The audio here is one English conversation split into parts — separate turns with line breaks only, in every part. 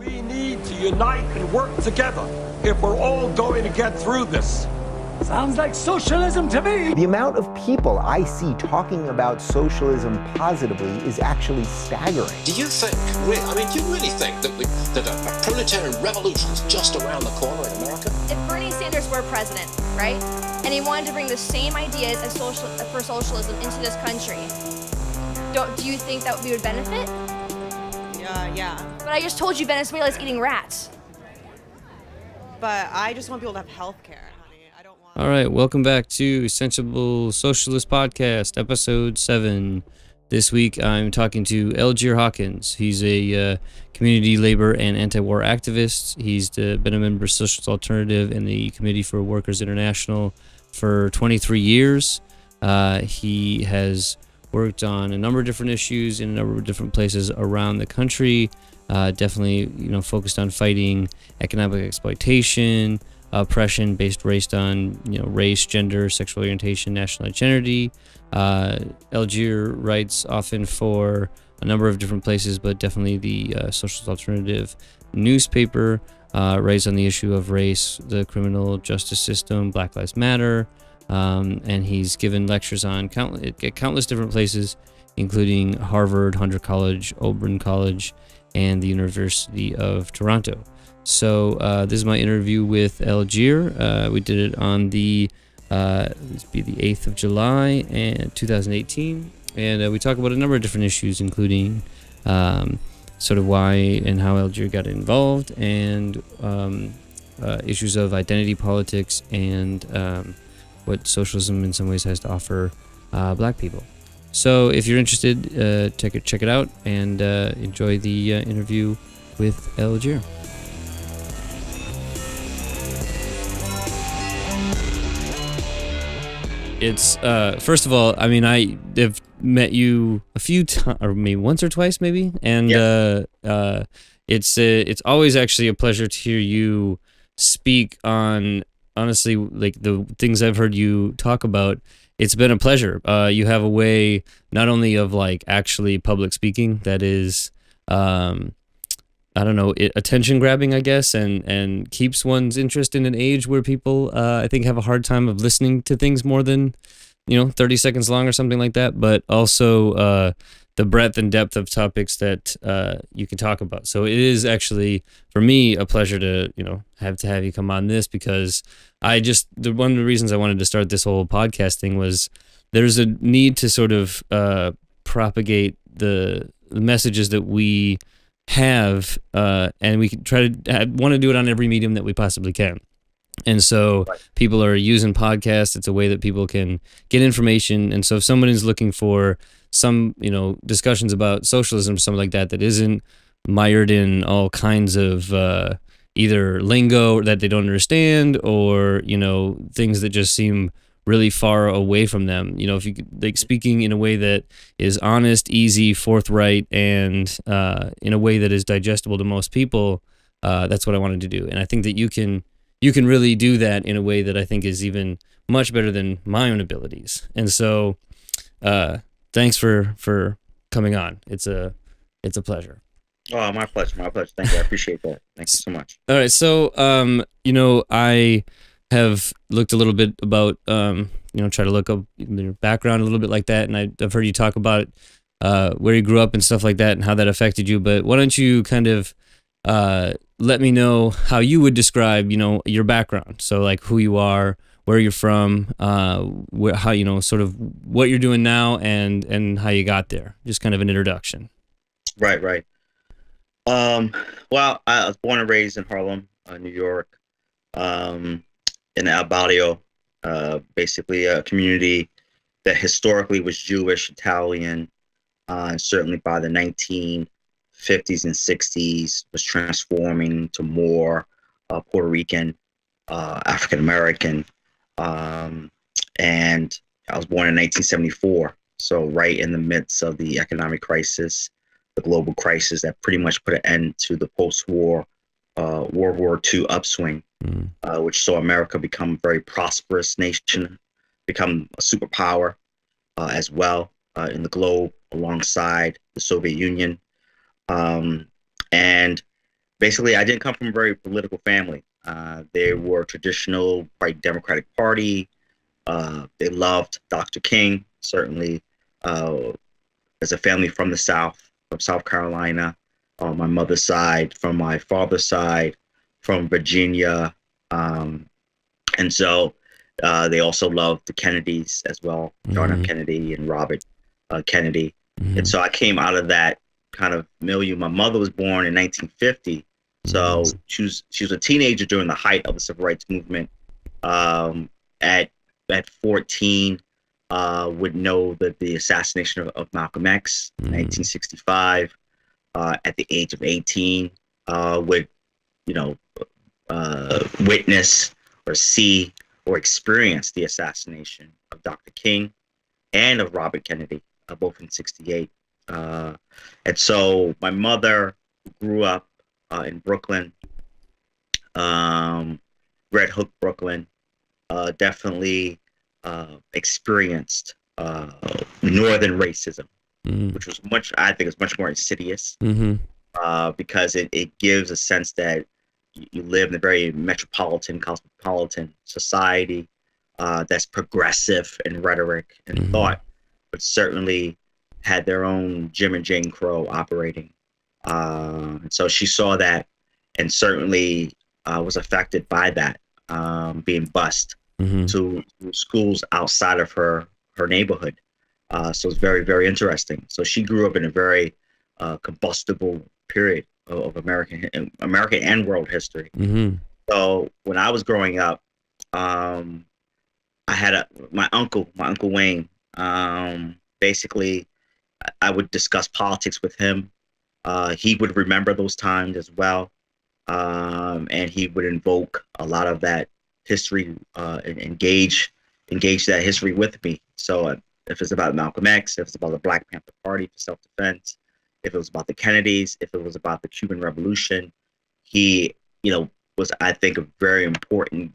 We need to unite and work together if we're all going to get through this.
Sounds like socialism to me.
The amount of people I see talking about socialism positively is actually staggering.
Do you think, do you really think that a proletarian revolution is just around the corner in America?
If Bernie Sanders were president, right, and he wanted to bring the same ideas as for socialism into this country, do you think that we would benefit?
Yeah.
But I just told you Venezuela's eating rats.
But I just want people to have health care.
All right, welcome back to Sensible Socialist Podcast, Episode 7. This week I'm talking to Eljeer Hawkins. He's a community labor and anti-war activist. He's been a member of Socialist Alternative and the Committee for Workers International for 23 years. He has worked on a number of different issues in a number of different places around the country. Definitely, focused on fighting economic exploitation, oppression based on race, gender, sexual orientation, national identity. Eljeer writes often for a number of different places, but definitely the Socialist Alternative newspaper. Writes on the issue of race, the criminal justice system, Black Lives Matter, and he's given lectures on countless different places, including Harvard, Hunter College, Oberlin College, and the University of Toronto. So this is my interview with Eljeer. We did it on the 8th of July, 2018, and we talk about a number of different issues, including sort of why and how Eljeer got involved, and issues of identity politics and what socialism in some ways has to offer Black people. So if you're interested, check it out and enjoy the interview with Eljeer. It's first of all, I have met you a few times, or maybe once or twice, maybe, and it's always actually a pleasure to hear you speak on, honestly, like the things I've heard you talk about. It's been a pleasure. You have a way not only of like actually public speaking that is, attention grabbing, I guess, and keeps one's interest in an age where people, I think, have a hard time of listening to things more than, 30 seconds long or something like that, but also the breadth and depth of topics that you can talk about. So it is actually, for me, a pleasure to, have you come on this, because one of the reasons I wanted to start this whole podcast thing was there's a need to sort of propagate the messages that we have, and we can try to want to do it on every medium that we possibly can. And so people are using podcasts. It's a way that people can get information. And so if someone is looking for some, discussions about socialism, something like that isn't mired in all kinds of either lingo that they don't understand, or, things that just seem really far away from them. If you like speaking in a way that is honest, easy, forthright, and in a way that is digestible to most people, that's what I wanted to do. And I think that you can really do that in a way that I think is even much better than my own abilities. And so thanks for coming on. It's a pleasure.
Oh, my pleasure. Thank you. I appreciate that. Thank you so much.
All right. So, I have looked a little bit about, try to look up your background a little bit like that. And I've heard you talk about where you grew up and stuff like that and how that affected you. But why don't you kind of let me know how you would describe, your background. So like who you are, where you're from, how, sort of what you're doing now and how you got there. Just kind of an introduction.
Right. Well, I was born and raised in Harlem, New York, in El Barrio, basically a community that historically was Jewish, Italian, and certainly by the 1950s and 60s was transforming to more Puerto Rican, African American, and I was born in 1974, so right in the midst of the economic crisis, the global crisis that pretty much put an end to the post-war World War II upswing, which saw America become a very prosperous nation, become a superpower as well in the globe alongside the Soviet Union. And basically, I didn't come from a very political family. They were traditional, quite Democratic Party. They loved Dr. King, certainly, as a family from the South, from South Carolina, on my mother's side, from my father's side, from Virginia. And so they also loved the Kennedys as well, John F. Kennedy and Robert Kennedy. And so I came out of that kind of milieu. My mother was born in 1950. So she was a teenager during the height of the civil rights movement. At 14, would know that the assassination of Malcolm X in 1965. At the age of 18, would witness or see or experience the assassination of Dr. King and of Robert Kennedy, both in '68. And so my mother grew up in Brooklyn, Red Hook, Brooklyn. Definitely experienced northern racism, which was I think is much more insidious, because it gives a sense that you live in a very metropolitan, cosmopolitan society that's progressive in rhetoric and thought, but certainly had their own Jim and Jane Crow operating. And so she saw that and certainly was affected by that, being bused to schools outside of her neighborhood. So it's very, very interesting. So she grew up in a very combustible period of American and world history. So when I was growing up, I had my uncle Wayne. Basically, I would discuss politics with him. He would remember those times as well, and he would invoke a lot of that history and engage that history with me. So if it's about Malcolm X, if it's about the Black Panther Party for self-defense, if it was about the Kennedys, if it was about the Cuban Revolution, he, was, I think, a very important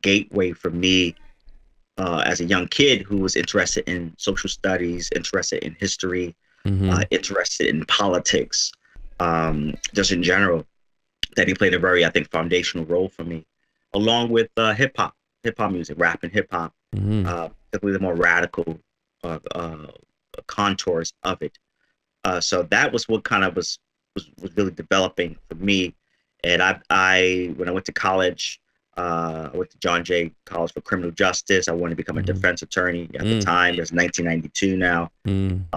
gateway for me as a young kid who was interested in social studies, interested in history, interested in politics, just in general, that he played a very, I think, foundational role for me, along with hip hop music, rap and hip hop, particularly the more radical contours of it. So that was what kind of was really developing for me. And I when I went to college, I went to John Jay College for Criminal Justice. I wanted to become a defense attorney at the time. It was 1992 now.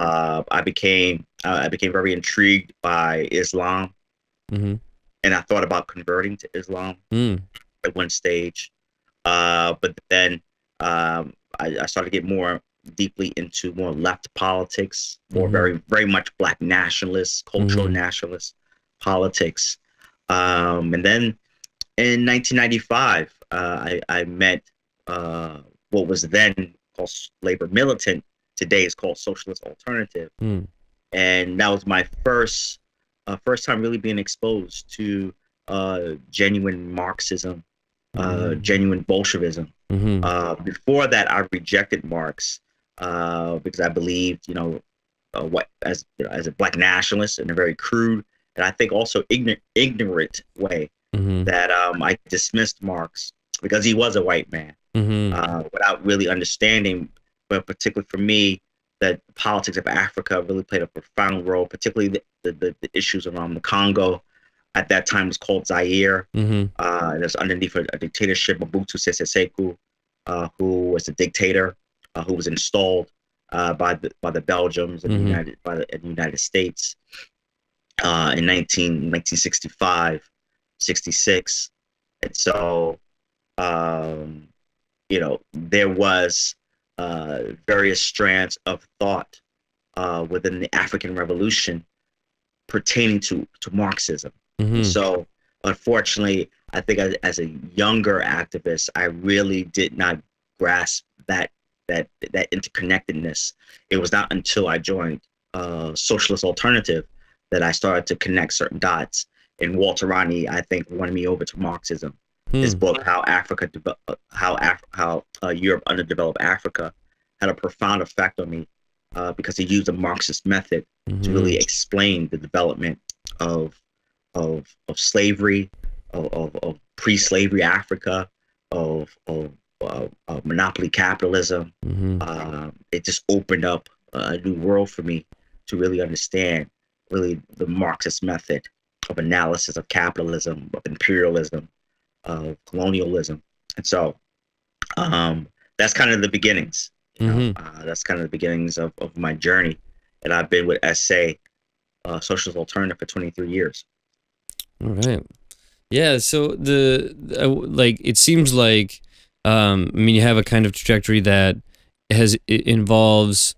I became very intrigued by Islam, and I thought about converting to Islam at one stage. But then I started to get more deeply into more left politics, more very, very much Black nationalist, cultural nationalist politics. And then in 1995, I met what was then called Labor Militant. Today is called Socialist Alternative. And that was my first time really being exposed to genuine Marxism, genuine Bolshevism. Before that, I rejected Marx because I believed, as a Black nationalist in a very crude and I think also ignorant way, that I dismissed Marx because he was a white man, without really understanding, but particularly for me, that the politics of Africa really played a profound role, particularly the issues around the Congo. At that time, it was called Zaire. And it was underneath a dictatorship, Mobutu Sese Seko, who was a dictator, who was installed by the Belgians and the United States in 1965, 66. And so, there was various strands of thought within the African Revolution pertaining to Marxism. So, unfortunately, I think as a younger activist, I really did not grasp that interconnectedness. It was not until I joined Socialist Alternative that I started to connect certain dots. And Walter Rodney, I think, won me over to Marxism. His book, How Europe Underdeveloped Africa, had a profound effect on me because he used a Marxist method to really explain the development of of slavery, of pre-slavery Africa, of monopoly capitalism. It just opened up a new world for me to really understand really the Marxist method of analysis of capitalism, of imperialism, of colonialism. And so that's kind of the beginnings. That's kind of the beginnings of my journey. And I've been with SA, Socialist Alternative, for 23 years.
All right. Yeah. So like, it seems like, I mean, you have a kind of trajectory that it involves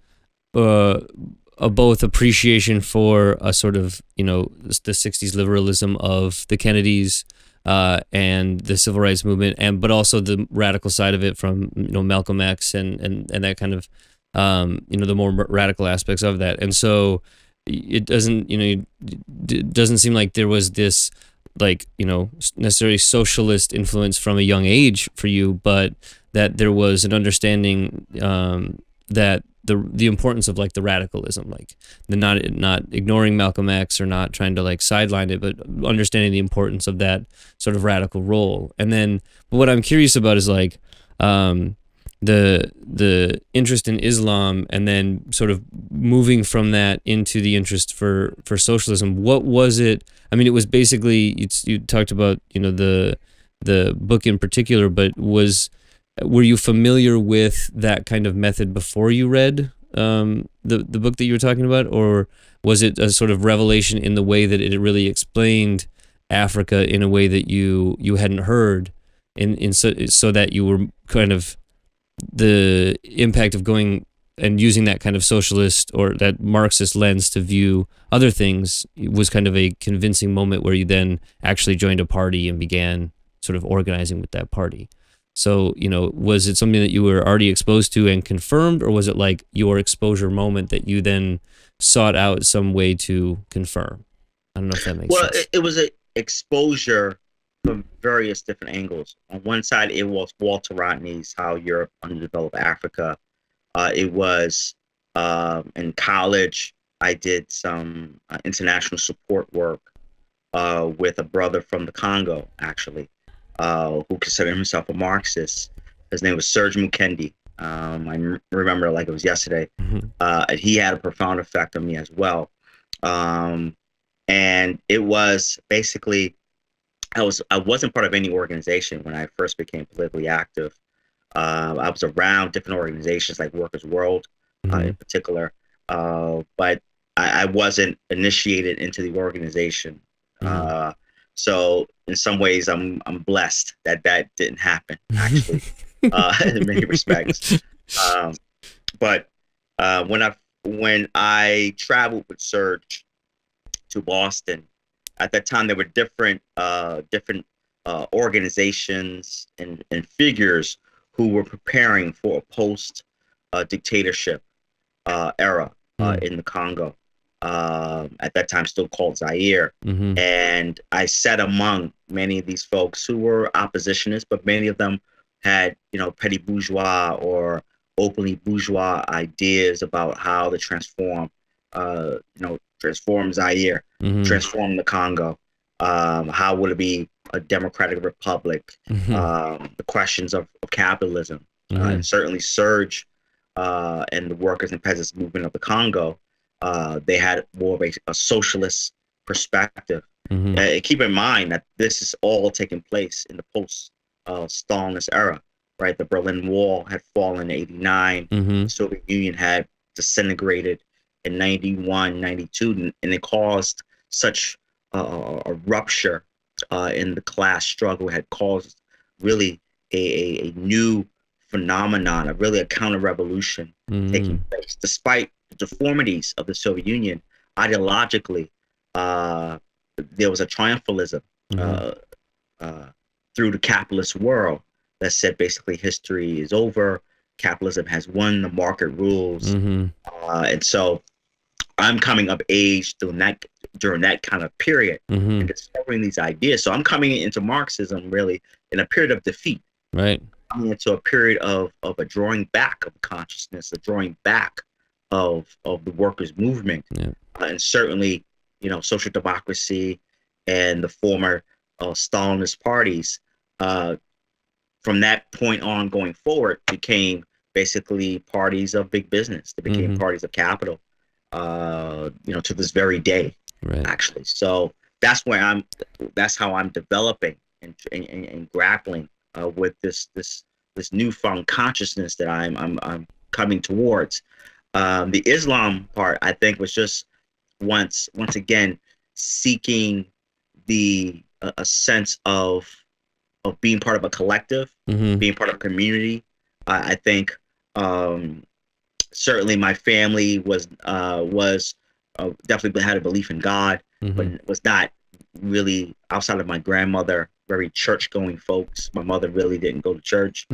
both appreciation for a sort of, the 60s liberalism of the Kennedys and the civil rights movement, but also the radical side of it from Malcolm X and that kind of the more radical aspects of that. And so it doesn't it doesn't seem like there was this like necessarily socialist influence from a young age for you, but that there was an understanding that the importance of like the radicalism, like the not ignoring Malcolm X or not trying to like sideline it, but understanding the importance of that sort of radical role. And then what I'm curious about is like the interest in Islam, and then sort of moving from that into the interest for socialism. What was it? I mean, it was basically you talked about the book in particular, but were you familiar with that kind of method before you read the book that you were talking about, or was it a sort of revelation in the way that it really explained Africa in a way that you hadn't heard, so that you were kind of the impact of going and using that kind of socialist or that Marxist lens to view other things was kind of a convincing moment where you then actually joined a party and began sort of organizing with that party? So, was it something that you were already exposed to and confirmed, or was it like your exposure moment that you then sought out some way to confirm? I don't know if that makes sense.
Well, it was an exposure from various different angles. On one side, it was Walter Rodney's How Europe Underdeveloped Africa. It was in college, I did some international support work with a brother from the Congo, actually, who considered himself a Marxist. His name was Serge Mukendi. I remember like it was yesterday. And he had a profound effect on me as well. And it was basically, I wasn't part of any organization when I first became politically active. I was around different organizations like Workers' World in particular, but I wasn't initiated into the organization. So in some ways, I'm blessed that didn't happen, actually, in many respects. But when I traveled with Serge to Boston, at that time there were different organizations and figures who were preparing for a post dictatorship era in the Congo. At that time still called Zaire. And I sat among many of these folks who were oppositionists, but many of them had, petty bourgeois or openly bourgeois ideas about how to transform Zaire, transform the Congo. How would it be a democratic republic? The questions of capitalism. And certainly Serge and the workers and peasants movement of the Congo, they had more of a socialist perspective. Keep in mind that this is all taking place in the post-Stalinist era, right? The Berlin Wall had fallen in '89. The Soviet Union had disintegrated in '91, '92, and it caused such a rupture in the class struggle. It had caused really a new phenomenon, a counter-revolution taking place. Despite the deformities of the Soviet Union, ideologically, there was a triumphalism through the capitalist world that said basically history is over, capitalism has won, the market rules. And so I'm coming of age during that kind of period and discovering these ideas. So I'm coming into Marxism really in a period of defeat.
Right.
Coming into a period of a drawing back of consciousness, a drawing back of the workers' movement. And certainly, social democracy and the former Stalinist parties, from that point on going forward, became basically parties of big business. They became parties of capital, to this very day, actually. So that's how I'm developing and grappling with this newfound consciousness that I'm coming towards. The Islam part, I think, was just once again seeking a sense of being part of a collective, being part of a community. I think certainly my family was definitely had a belief in God, but was not really, outside of my grandmother, very church-going folks. My mother really didn't go to church.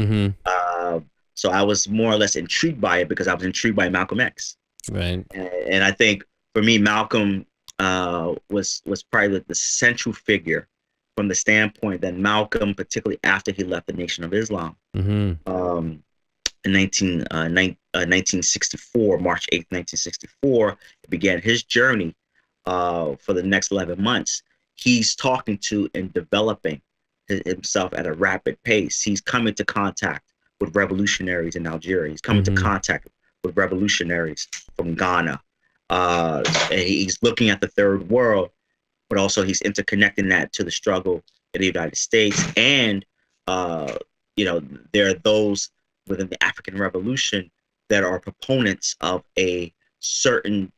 So I was more or less intrigued by it because I was intrigued by Malcolm X.
Right.
And I think for me, Malcolm was probably the central figure from the standpoint that Malcolm, particularly after he left the Nation of Islam in 1964, March 8th, 1964, began his journey for the next 11 months. He's talking to and developing himself at a rapid pace. He's coming to contact with revolutionaries in Algeria. He's coming to contact with revolutionaries from Ghana. And he's looking at the third world, but also he's interconnecting that to the struggle in the United States. And, there are those within the African Revolution that are proponents of a certain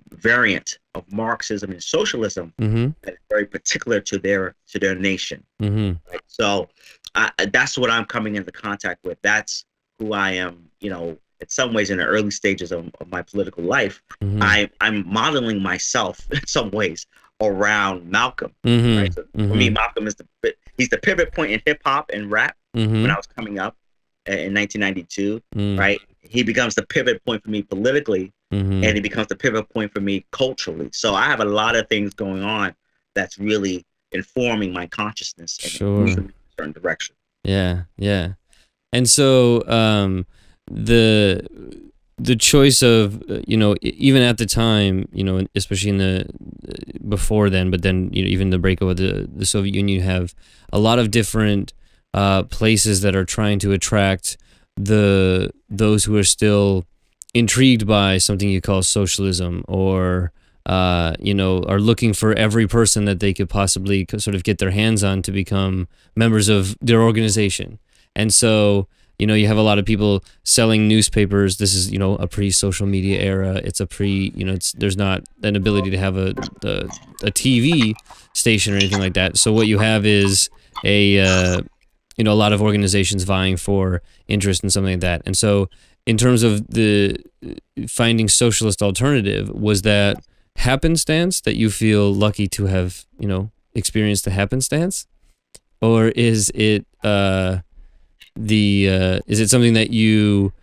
variant of Marxism and socialism that is very particular to their nation. Right? So that's what I'm coming into contact with. That's who I am, in some ways in the early stages of my political life. I'm modeling myself in some ways around Malcolm. Right? So for me, Malcolm is he's the pivot point in hip hop and rap when I was coming up in 1992. Right? He becomes the pivot point for me politically, and he becomes the pivot point for me culturally. So I have a lot of things going on that's really informing my consciousness and moving in a certain direction.
Yeah. And so the choice of even at the time, especially in the before then, but then even the breakup of the Soviet Union, you have a lot of different places that are trying to attract those who are still intrigued by something you call socialism, or are looking for every person that they could possibly sort of get their hands on to become members of their organization. And so you have a lot of people selling newspapers. This is a pre-social media era. It's a there's not an ability to have a TV station or anything like that. So what you have is a lot of organizations vying for interest in something like that. And so in terms of the finding Socialist Alternative, was that happenstance that you feel lucky to have, experienced the happenstance? Or is it is it something that you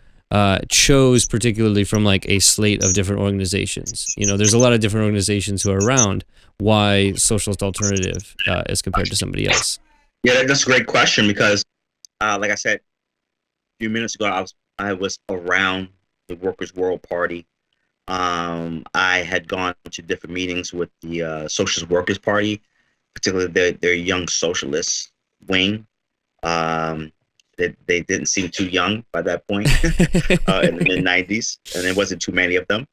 chose particularly from like a slate of different organizations? There's a lot of different organizations who are around. Why Socialist Alternative as compared to somebody else?
Yeah, that's a great question because, like I said a few minutes ago, I was around the Workers' World Party. I had gone to different meetings with the Socialist Workers' Party, particularly their Young Socialists wing. They didn't seem too young by that point in the mid-90s, and there wasn't too many of them.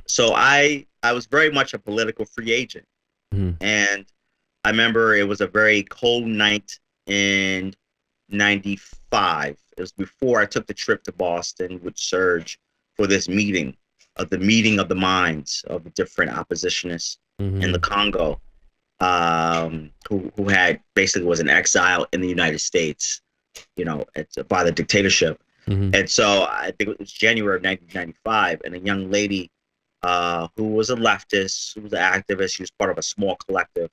So I was very much a political free agent. And I remember it was a very cold night in 95. It was before I took the trip to Boston with Serge for this meeting of the minds of the different oppositionists in the Congo, who had basically was in exile in the United States, by the dictatorship. And so I think it was January of 1995, and a young lady who was a leftist, who was an activist, she was part of a small collective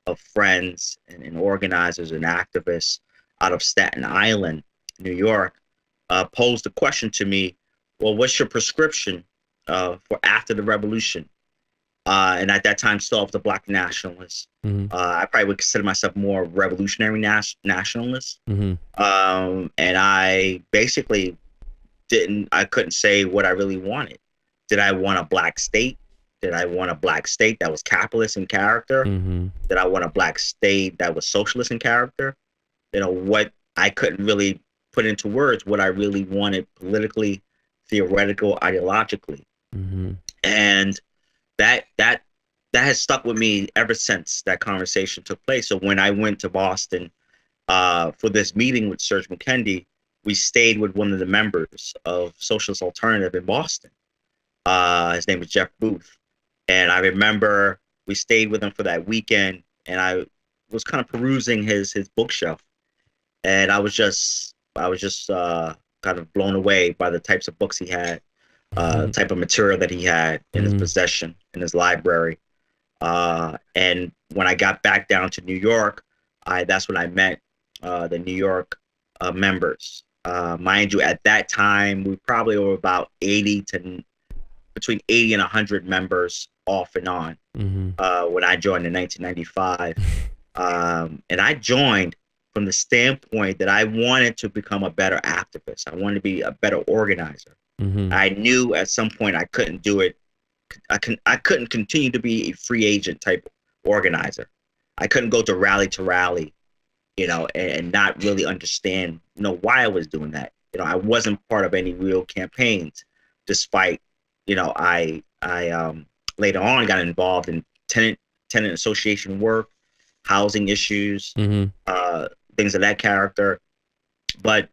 of friends and organizers and activists out of Staten Island, New York, posed a question to me. Well, what's your prescription for after the revolution? And at that time, still I was a black nationalist. I probably would consider myself more revolutionary nationalist. And I basically I couldn't say what I really wanted. Did I want a black state? Did I want a black state that was capitalist in character? Did I want a black state that was socialist in character? What I couldn't really put into words what I really wanted politically, theoretical, ideologically. And that has stuck with me ever since that conversation took place. So when I went to Boston for this meeting with Serge McKendy, we stayed with one of the members of Socialist Alternative in Boston. His name was Jeff Booth. And I remember we stayed with him for that weekend, and I was kind of perusing his bookshelf. And I was just kind of blown away by the types of books he had, the type of material that he had in his possession, in his library. And when I got back down to New York, that's when I met the New York members. Mind you, at that time, we probably were about between 80 and 100 members off and on when I joined in 1995. And I joined from the standpoint that I wanted to become a better activist. I wanted to be a better organizer. I knew at some point I couldn't do it. I couldn't continue to be a free agent type organizer. I couldn't go to rally, and not really understand, why I was doing that. I wasn't part of any real campaigns, despite, I later on got involved in tenant association work, housing issues, things of that character. But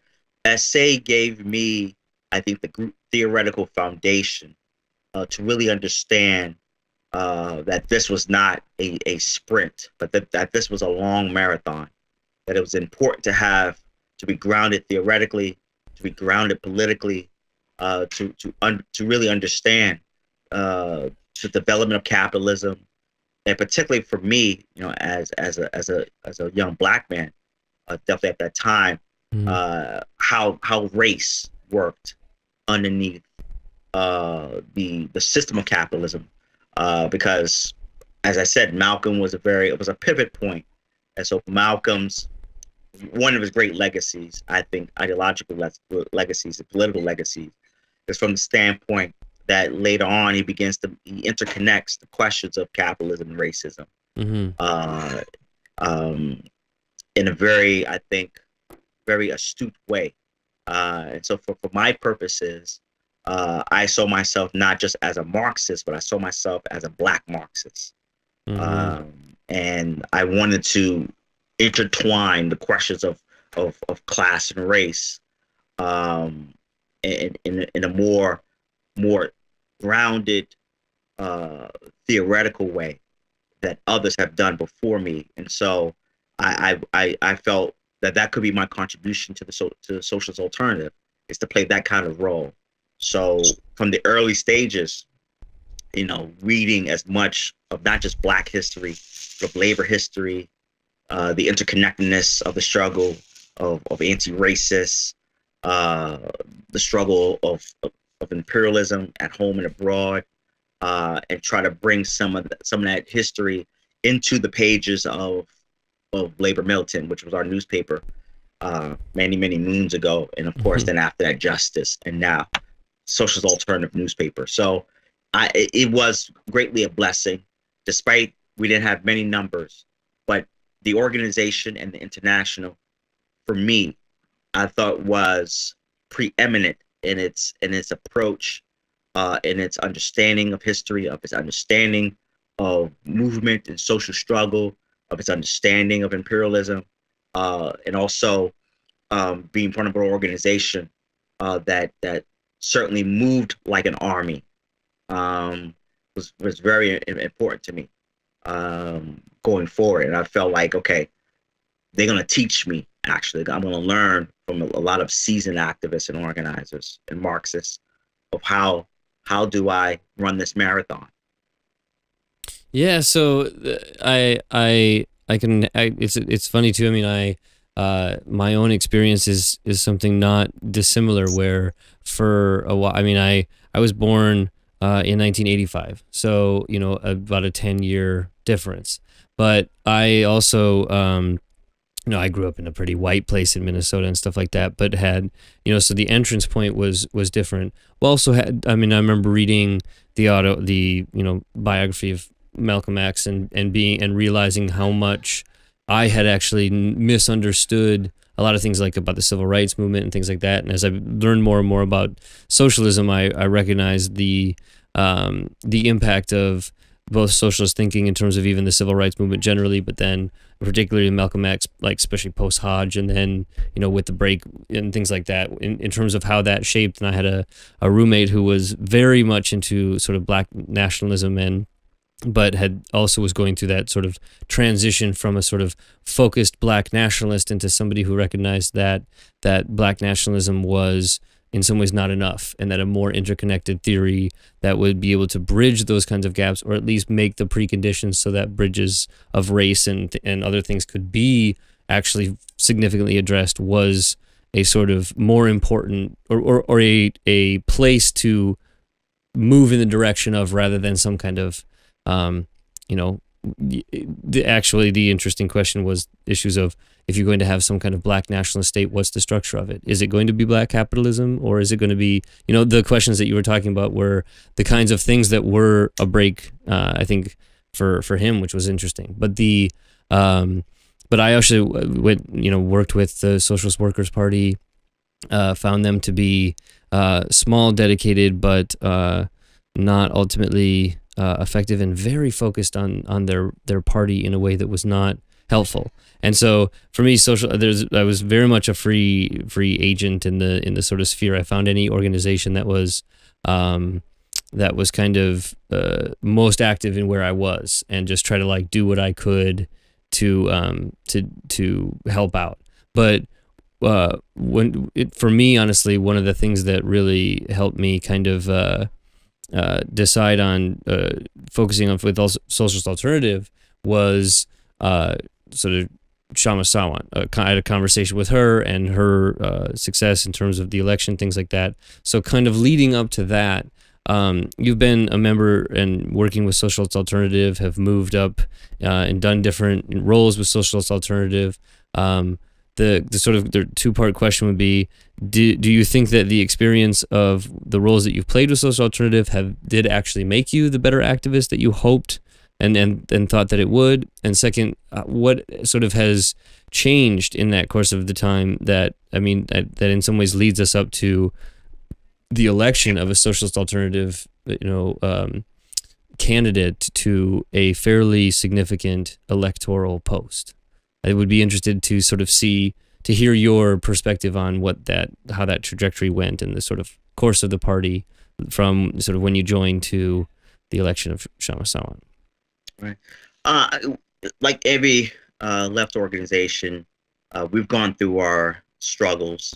SA gave me, I think, the theoretical foundation to really understand that this was not a sprint, but that this was a long marathon, that it was important to be grounded theoretically, to be grounded politically, to really understand the development of capitalism, and particularly for me, as a young black man, definitely at that time, how race worked underneath the system of capitalism, because, as I said, Malcolm was a pivot point, and so Malcolm's one of his great legacies, I think, ideological legacies, political legacies, is from the standpoint that later on he interconnects the questions of capitalism and racism in a very, I think, very astute way. And so for my purposes, I saw myself not just as a Marxist, but I saw myself as a black Marxist. And I wanted to intertwine the questions of class and race in a more grounded, theoretical way that others have done before me. And so I felt that could be my contribution to the Socialist Alternative, is to play that kind of role. So from the early stages, reading as much of not just Black history, but of labor history, the interconnectedness of the struggle of anti-racists, the struggle of imperialism at home and abroad, and try to bring some of that history into the pages of Labor Militant, which was our newspaper many moons ago, and of course then after that Justice, and now Socialist Alternative newspaper. So it was greatly a blessing, despite we didn't have many numbers, but the organization and the international, for me, I thought was preeminent in its approach, in its understanding of history, of its understanding of movement and social struggle, of its understanding of imperialism, and also being part of an organization that certainly moved like an army, was very important to me going forward. And I felt like, okay, they're going to teach me, actually. I'm going to learn from a lot of seasoned activists and organizers and Marxists of how do I run this marathon.
Yeah, so it's funny too. I mean, my own experience is something not dissimilar, where for a while, I mean, I was born in 1985, so about a 10-year difference. But I also I grew up in a pretty white place in Minnesota and stuff like that, but had, so the entrance point was different. We also had, I remember reading biography of Malcolm X and realizing how much I had actually misunderstood a lot of things like about the civil rights movement and things like that. And as I learned more and more about socialism, I recognized the impact of both socialist thinking in terms of even the civil rights movement generally, but then particularly Malcolm X, like especially post Hodge, and then with the break and things like that, in terms of how that shaped. And I had a roommate who was very much into sort of black nationalism but had also was going through that sort of transition from a sort of focused black nationalist into somebody who recognized that black nationalism was in some ways not enough, and that a more interconnected theory that would be able to bridge those kinds of gaps, or at least make the preconditions so that bridges of race and other things could be actually significantly addressed, was a sort of more important or a place to move in the direction of, rather than some kind of the interesting question was issues of, if you're going to have some kind of black nationalist state, what's the structure of it? Is it going to be black capitalism, or is it going to be, the questions that you were talking about were the kinds of things that were a break, I think, for him, which was interesting. But but I actually worked with the Socialist Workers Party, found them to be small, dedicated, but not ultimately effective, and very focused on their party in a way that was not helpful. And so for me, I was very much a free agent in the sort of sphere. I found any organization that was kind of most active in where I was, and just try to do what I could to help out. But for me, honestly, one of the things that really helped me kind of decide on focusing on with Socialist Alternative was sort of Shama Sawant. I had a conversation with her and her success in terms of the election, things like that. So kind of leading up to that, you've been a member and working with Socialist Alternative, have moved up and done different roles with Socialist Alternative. The sort of the two-part question would be, do you think that the experience of the roles that you've played with Social Alternative did actually make you the better activist that you hoped and thought that it would? And second, what sort of has changed in that course of the time that in some ways leads us up to the election of a Socialist Alternative, candidate to a fairly significant electoral post? I would be interested to sort of hear your perspective on how that trajectory went and the sort of course of the party from sort of when you joined to the election of Shama Sawant.
Right. Like every left organization, we've gone through our struggles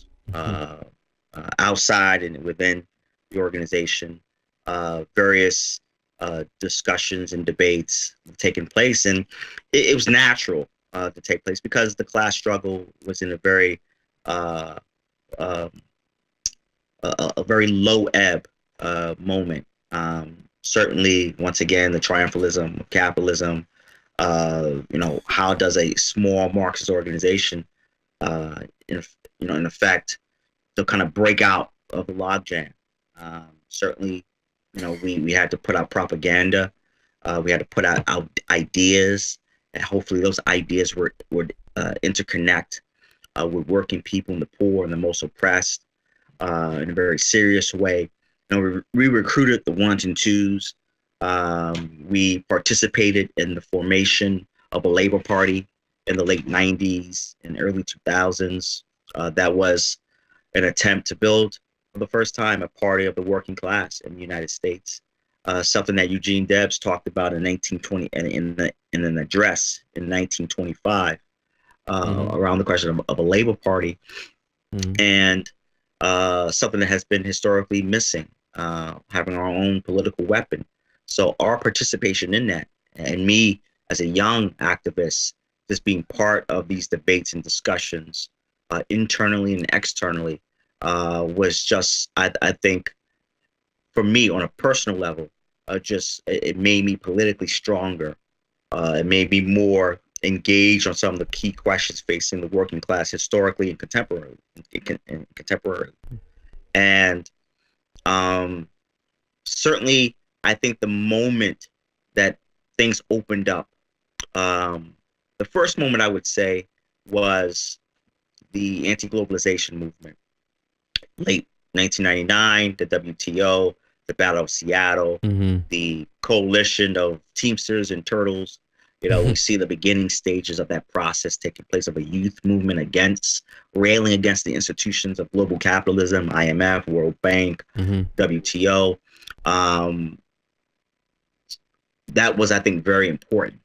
outside and within the organization. Various discussions and debates have taken place, and it was natural to take place because the class struggle was in a very low ebb moment. Certainly, once again, the triumphalism of capitalism. How does a small Marxist organization, in effect, to kind of break out of the logjam? Certainly, we had to put out propaganda. We had to put out ideas. And hopefully those ideas would interconnect with working people and the poor and the most oppressed in a very serious way. We recruited the ones and twos. We participated in the formation of a labor party in the late 90s and early 2000s. That was an attempt to build, for the first time, a party of the working class in the United States. Something that Eugene Debs talked about in 1920 in an address in 1925 around the question of a labor party, and something that has been historically missing, having our own political weapon. So our participation in that, and me as a young activist, just being part of these debates and discussions internally and externally, was just, I think, for me on a personal level, it made me politically stronger. It made me more engaged on some of the key questions facing the working class historically and contemporarily. And certainly I think the moment that things opened up, the first moment I would say was the anti-globalization movement. Late 1999, the WTO, the Battle of Seattle, the coalition of Teamsters and Turtles. We see the beginning stages of that process taking place, of a youth movement railing against the institutions of global capitalism, IMF, World Bank, WTO. That was, I think, very important.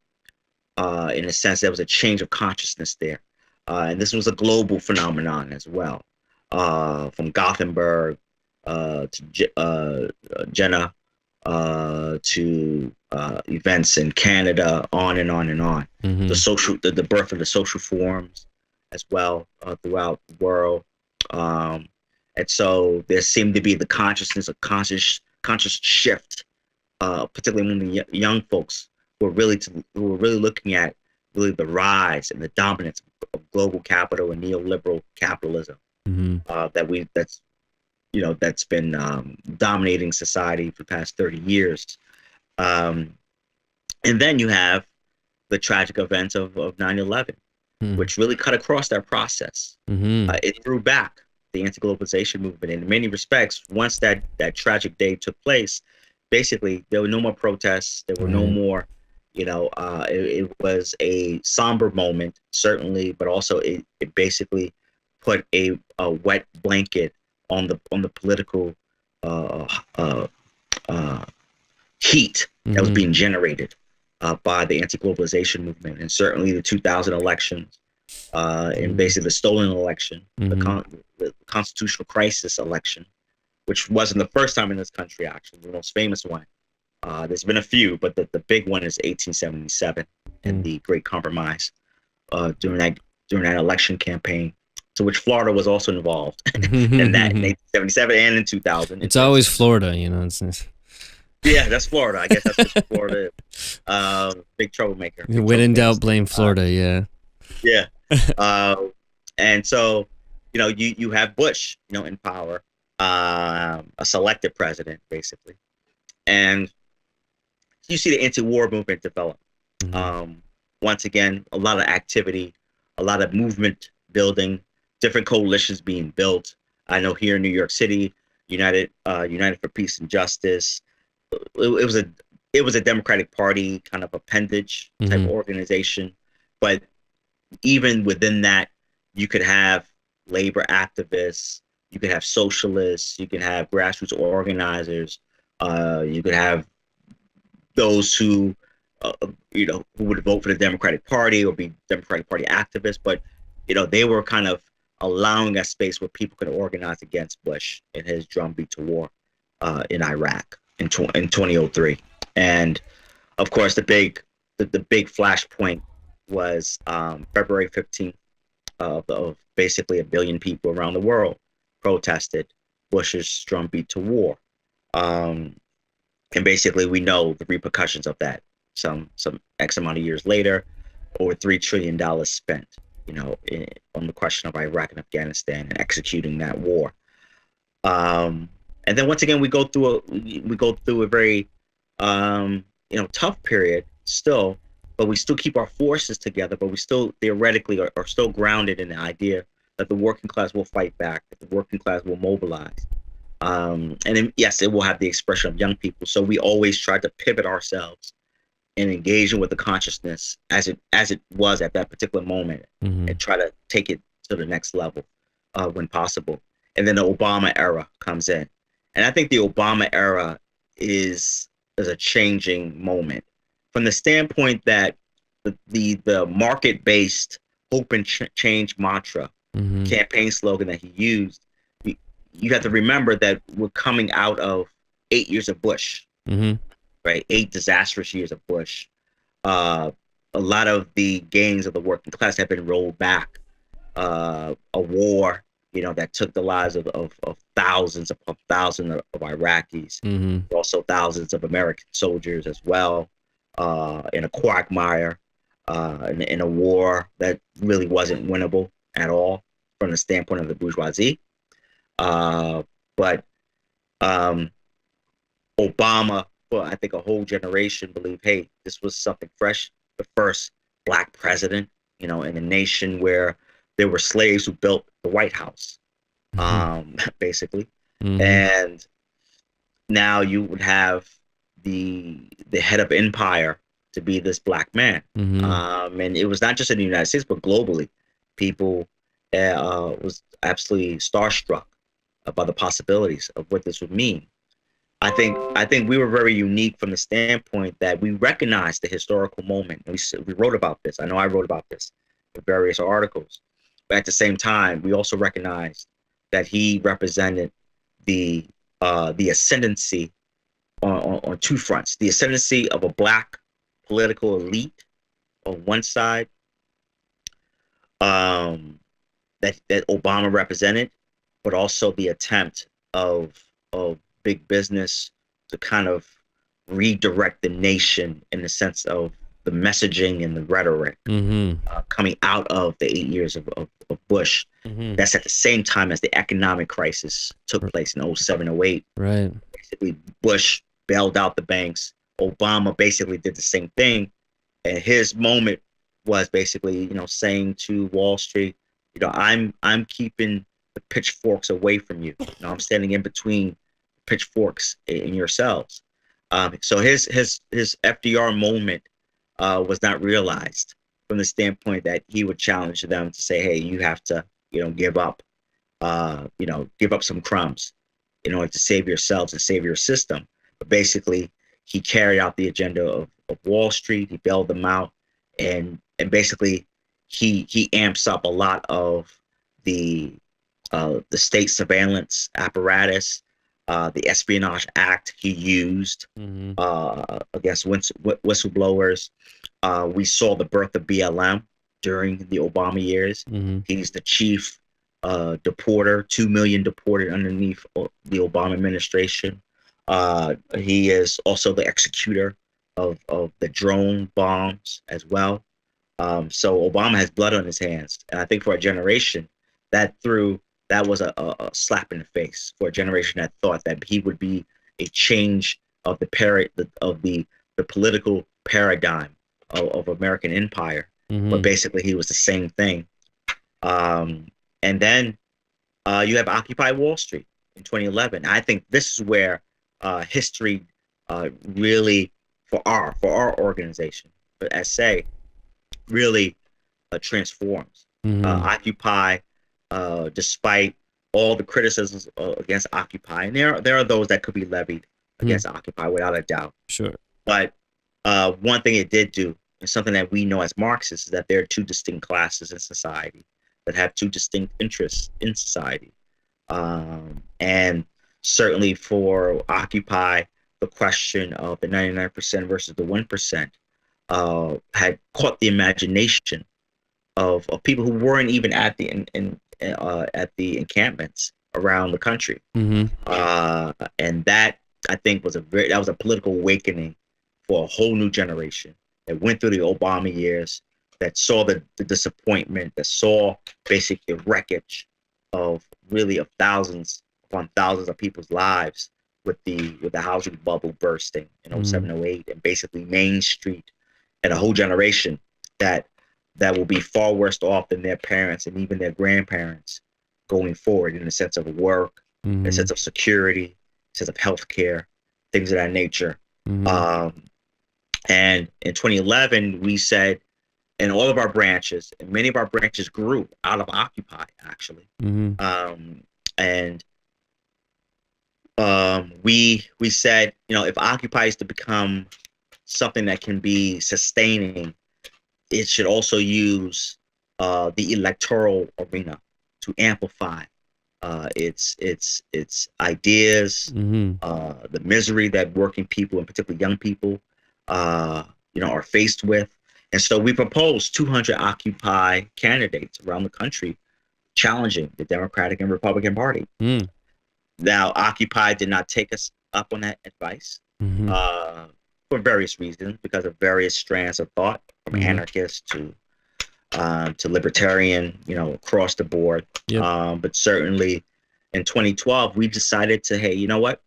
In a sense, there was a change of consciousness there. And this was a global phenomenon as well. From Gothenburg to Jena to events in Canada, on and on and on. The birth of the social forums as well throughout the world. And so there seemed to be the conscious shift, particularly among the young folks who were really looking at the rise and the dominance of global capital and neoliberal capitalism that's been dominating society for the past 30 years. And then you have the tragic events of 9/11, which really cut across that process. It threw back the anti-globalization movement. And in many respects, once that tragic day took place, basically there were no more protests. There were no more, it was a somber moment, certainly, but also it basically put a wet blanket on the political heat that was being generated by the anti-globalization movement, and certainly the 2000 elections, and basically the stolen election, the constitutional crisis election, which wasn't the first time in this country, actually, the most famous one. There's been a few, but the big one is 1877 and the Great Compromise during that election campaign, to which Florida was also involved in that in 1877 and in 2000.
It's always Florida,
Yeah, that's Florida. I guess that's what Florida is. Big troublemaker.
When in doubt, blame Florida.
Yeah. And so, you have Bush, in power, a selected president, basically, and you see the anti-war movement develop. Once again, a lot of activity, a lot of movement building, different coalitions being built. I know here in New York City, United for Peace and Justice. It was a Democratic Party kind of appendage type of organization, but even within that, you could have labor activists, you could have socialists, you could have grassroots organizers, you could have those who would vote for the Democratic Party or be Democratic Party activists, but they were kind of allowing a space where people could organize against Bush and his drumbeat to war in Iraq in 2003. And of course, the big flashpoint was February 15th of basically 1 billion people around the world protested Bush's drumbeat to war. And basically, we know the repercussions of that. Some X amount of years later, over $3 trillion spent, on the question of Iraq and Afghanistan and executing that war. And then once again, we go through a very tough period still, but we still keep our forces together. But we still theoretically are still grounded in the idea that the working class will fight back, that the working class will mobilize. And then, yes, it will have the expression of young people. So we always try to pivot ourselves and engaging with the consciousness as it was at that particular moment, and try to take it to the next level when possible. And then the Obama era comes in, and I think the Obama era is a changing moment from the standpoint that the market-based hope and change mantra campaign slogan that he used. You have to remember that we're coming out of 8 years of Bush, right? 8 disastrous years of Bush. A lot of the gains of the working class have been rolled back. A war, that took the lives of thousands of Iraqis, also thousands of American soldiers as well, in a quagmire, in a war that really wasn't winnable at all from the standpoint of the bourgeoisie. But Obama for I think a whole generation believe, hey, this was something fresh. The first black president, in a nation where there were slaves who built the White House, basically. And now you would have the head of empire to be this black man. And it was not just in the United States, but globally. People was absolutely starstruck by the possibilities of what this would mean. I think we were very unique from the standpoint that we recognized the historical moment. We wrote about this. I know I wrote about this in various articles. But at the same time, we also recognized that he represented the ascendancy on two fronts: the ascendancy of a black political elite on one side, that Obama represented, but also the attempt of big business to kind of redirect the nation in the sense of the messaging and the rhetoric coming out of the 8 years of Bush. That's at the same time as the economic crisis took place in 07, 08.
Right. Basically,
Bush bailed out the banks. Obama basically did the same thing. And his moment was basically, saying to Wall Street, I'm keeping the pitchforks away from you. I'm standing in between pitchforks in yourselves. So his FDR moment was not realized from the standpoint that he would challenge them to say, hey, you have to, give up some crumbs in order to save yourselves and save your system. But basically, he carried out the agenda of Wall Street. He bailed them out, and basically he amps up a lot of the state surveillance apparatus, the Espionage Act he used against whistleblowers. We saw the birth of BLM during the Obama years. He's the chief deporter, 2 million deported underneath the Obama administration. He is also the executor of the drone bombs as well. So Obama has blood on his hands. And I think for a generation, that was a slap in the face for a generation that thought that he would be a change of the political paradigm of American empire. But basically he was the same thing. And then you have Occupy Wall Street in 2011. I think this is where history really, for our organization, for SA, really transforms. Occupy, despite all the criticisms against Occupy, and there are those that could be levied against Occupy without a doubt.
Sure.
But one thing it did do, and something that we know as Marxists, is that there are two distinct classes in society that have two distinct interests in society. And certainly for Occupy, the question of the 99% versus the 1% had caught the imagination of people who weren't even at the encampments around the country. And that, I think, was a political awakening for a whole new generation that went through the Obama years, that saw the disappointment, that saw basically wreckage of thousands upon thousands of people's lives with the housing bubble bursting in 07, 08, and basically Main Street, and a whole generation that will be far worse off than their parents and even their grandparents going forward, in the sense of work, in the sense of security, sense of healthcare, things of that nature. And in 2011, we said, in all of our branches, and many of our branches grew out of Occupy, actually. We said, if Occupy is to become something that can be sustaining, it should also use the electoral arena to amplify its ideas, the misery that working people, and particularly young people, are faced with. And so we proposed 200 Occupy candidates around the country challenging the Democratic and Republican Party. Now, Occupy did not take us up on that advice for various reasons, because of various strands of thought, from anarchist to libertarian, across the board. But certainly in 2012, we decided to, hey, you know what?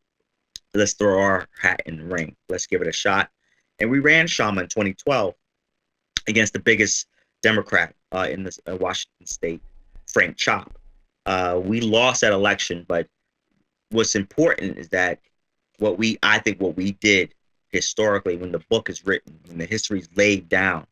let's throw our hat in the ring. Let's give it a shot. And we ran Sharma in 2012 against the biggest Democrat in this Washington State, Frank Chop. We lost that election, but what's important is that I think what we did historically, when the book is written, when the history is laid down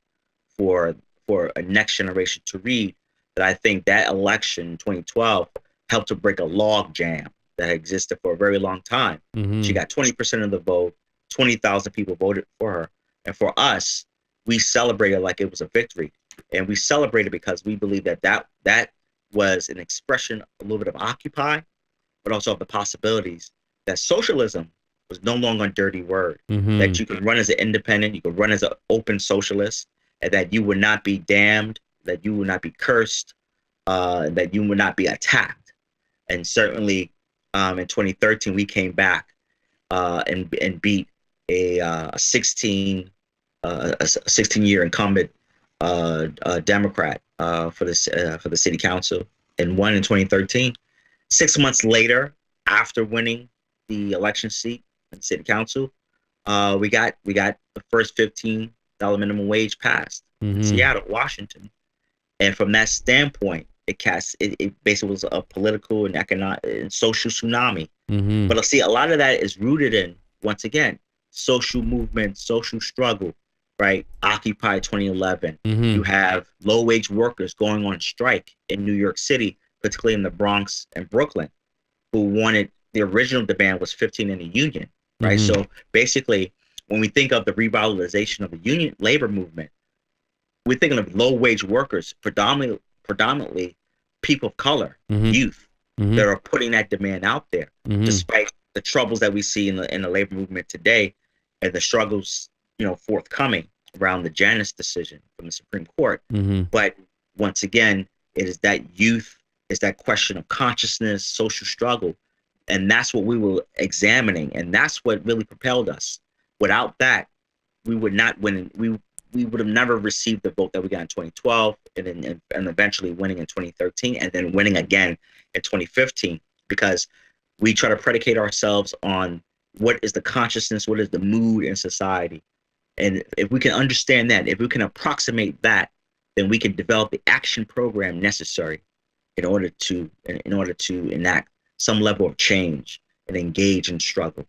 for a next generation to read, that I think that election in 2012 helped to break a log jam that existed for a very long time.
Mm-hmm.
She got 20% of the vote. 20,000 people voted for her. And for us, we celebrated like it was a victory. And we celebrated because we believe that was an expression, a little bit of Occupy, but also of the possibilities that socialism was no longer a dirty word,
Mm-hmm.
that you could run as an independent, you could run as an open socialist, and that you would not be damned, that you would not be cursed, that you would not be attacked. And certainly in 2013, we came back and beat a 16-year incumbent Democrat for the city council, and won in 2013. 6 months later, after winning the election seat in city council, we got the first $15 minimum wage passed in Seattle, Washington. And from that standpoint, it basically was a political and economic and social tsunami.
Mm-hmm.
But I see a lot of that is rooted in, once again, social movement, social struggle, right? Occupy 2011.
Mm-hmm.
You have low-wage workers going on strike in New York City, particularly in the Bronx and Brooklyn, who wanted, the original demand was 15 in a union, right?
Mm-hmm.
So basically, when we think of the revitalization of the union labor movement, we're thinking of low-wage workers, predominantly people of color,
Mm-hmm.
youth,
Mm-hmm.
that are putting that demand out there,
Mm-hmm.
despite the troubles that we see in the labor movement today, and the struggles, forthcoming around the Janus decision from the Supreme Court.
Mm-hmm.
But once again, it is that youth, is that question of consciousness, social struggle, and that's what we were examining, and that's what really propelled us. Without that, we would not win. We would have never received the vote that we got in 2012, and eventually winning in 2013, and then winning again in 2015, because we try to predicate ourselves on what is the consciousness, what is the mood in society. And if we can understand that, if we can approximate that, then we can develop the action program necessary in order to enact some level of change and engage in struggle.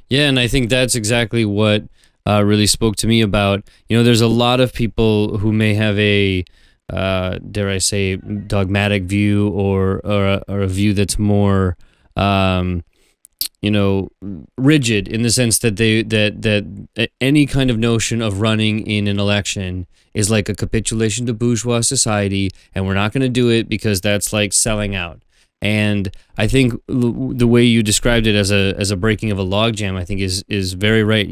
Yeah, and I think that's exactly what really spoke to me about, there's a lot of people who may have a, dare I say, dogmatic view or a view that's more, rigid, in the sense that that any kind of notion of running in an election is like a capitulation to bourgeois society, and we're not going to do it because that's like selling out. And I think the way you described it as a breaking of a logjam, I think is very right.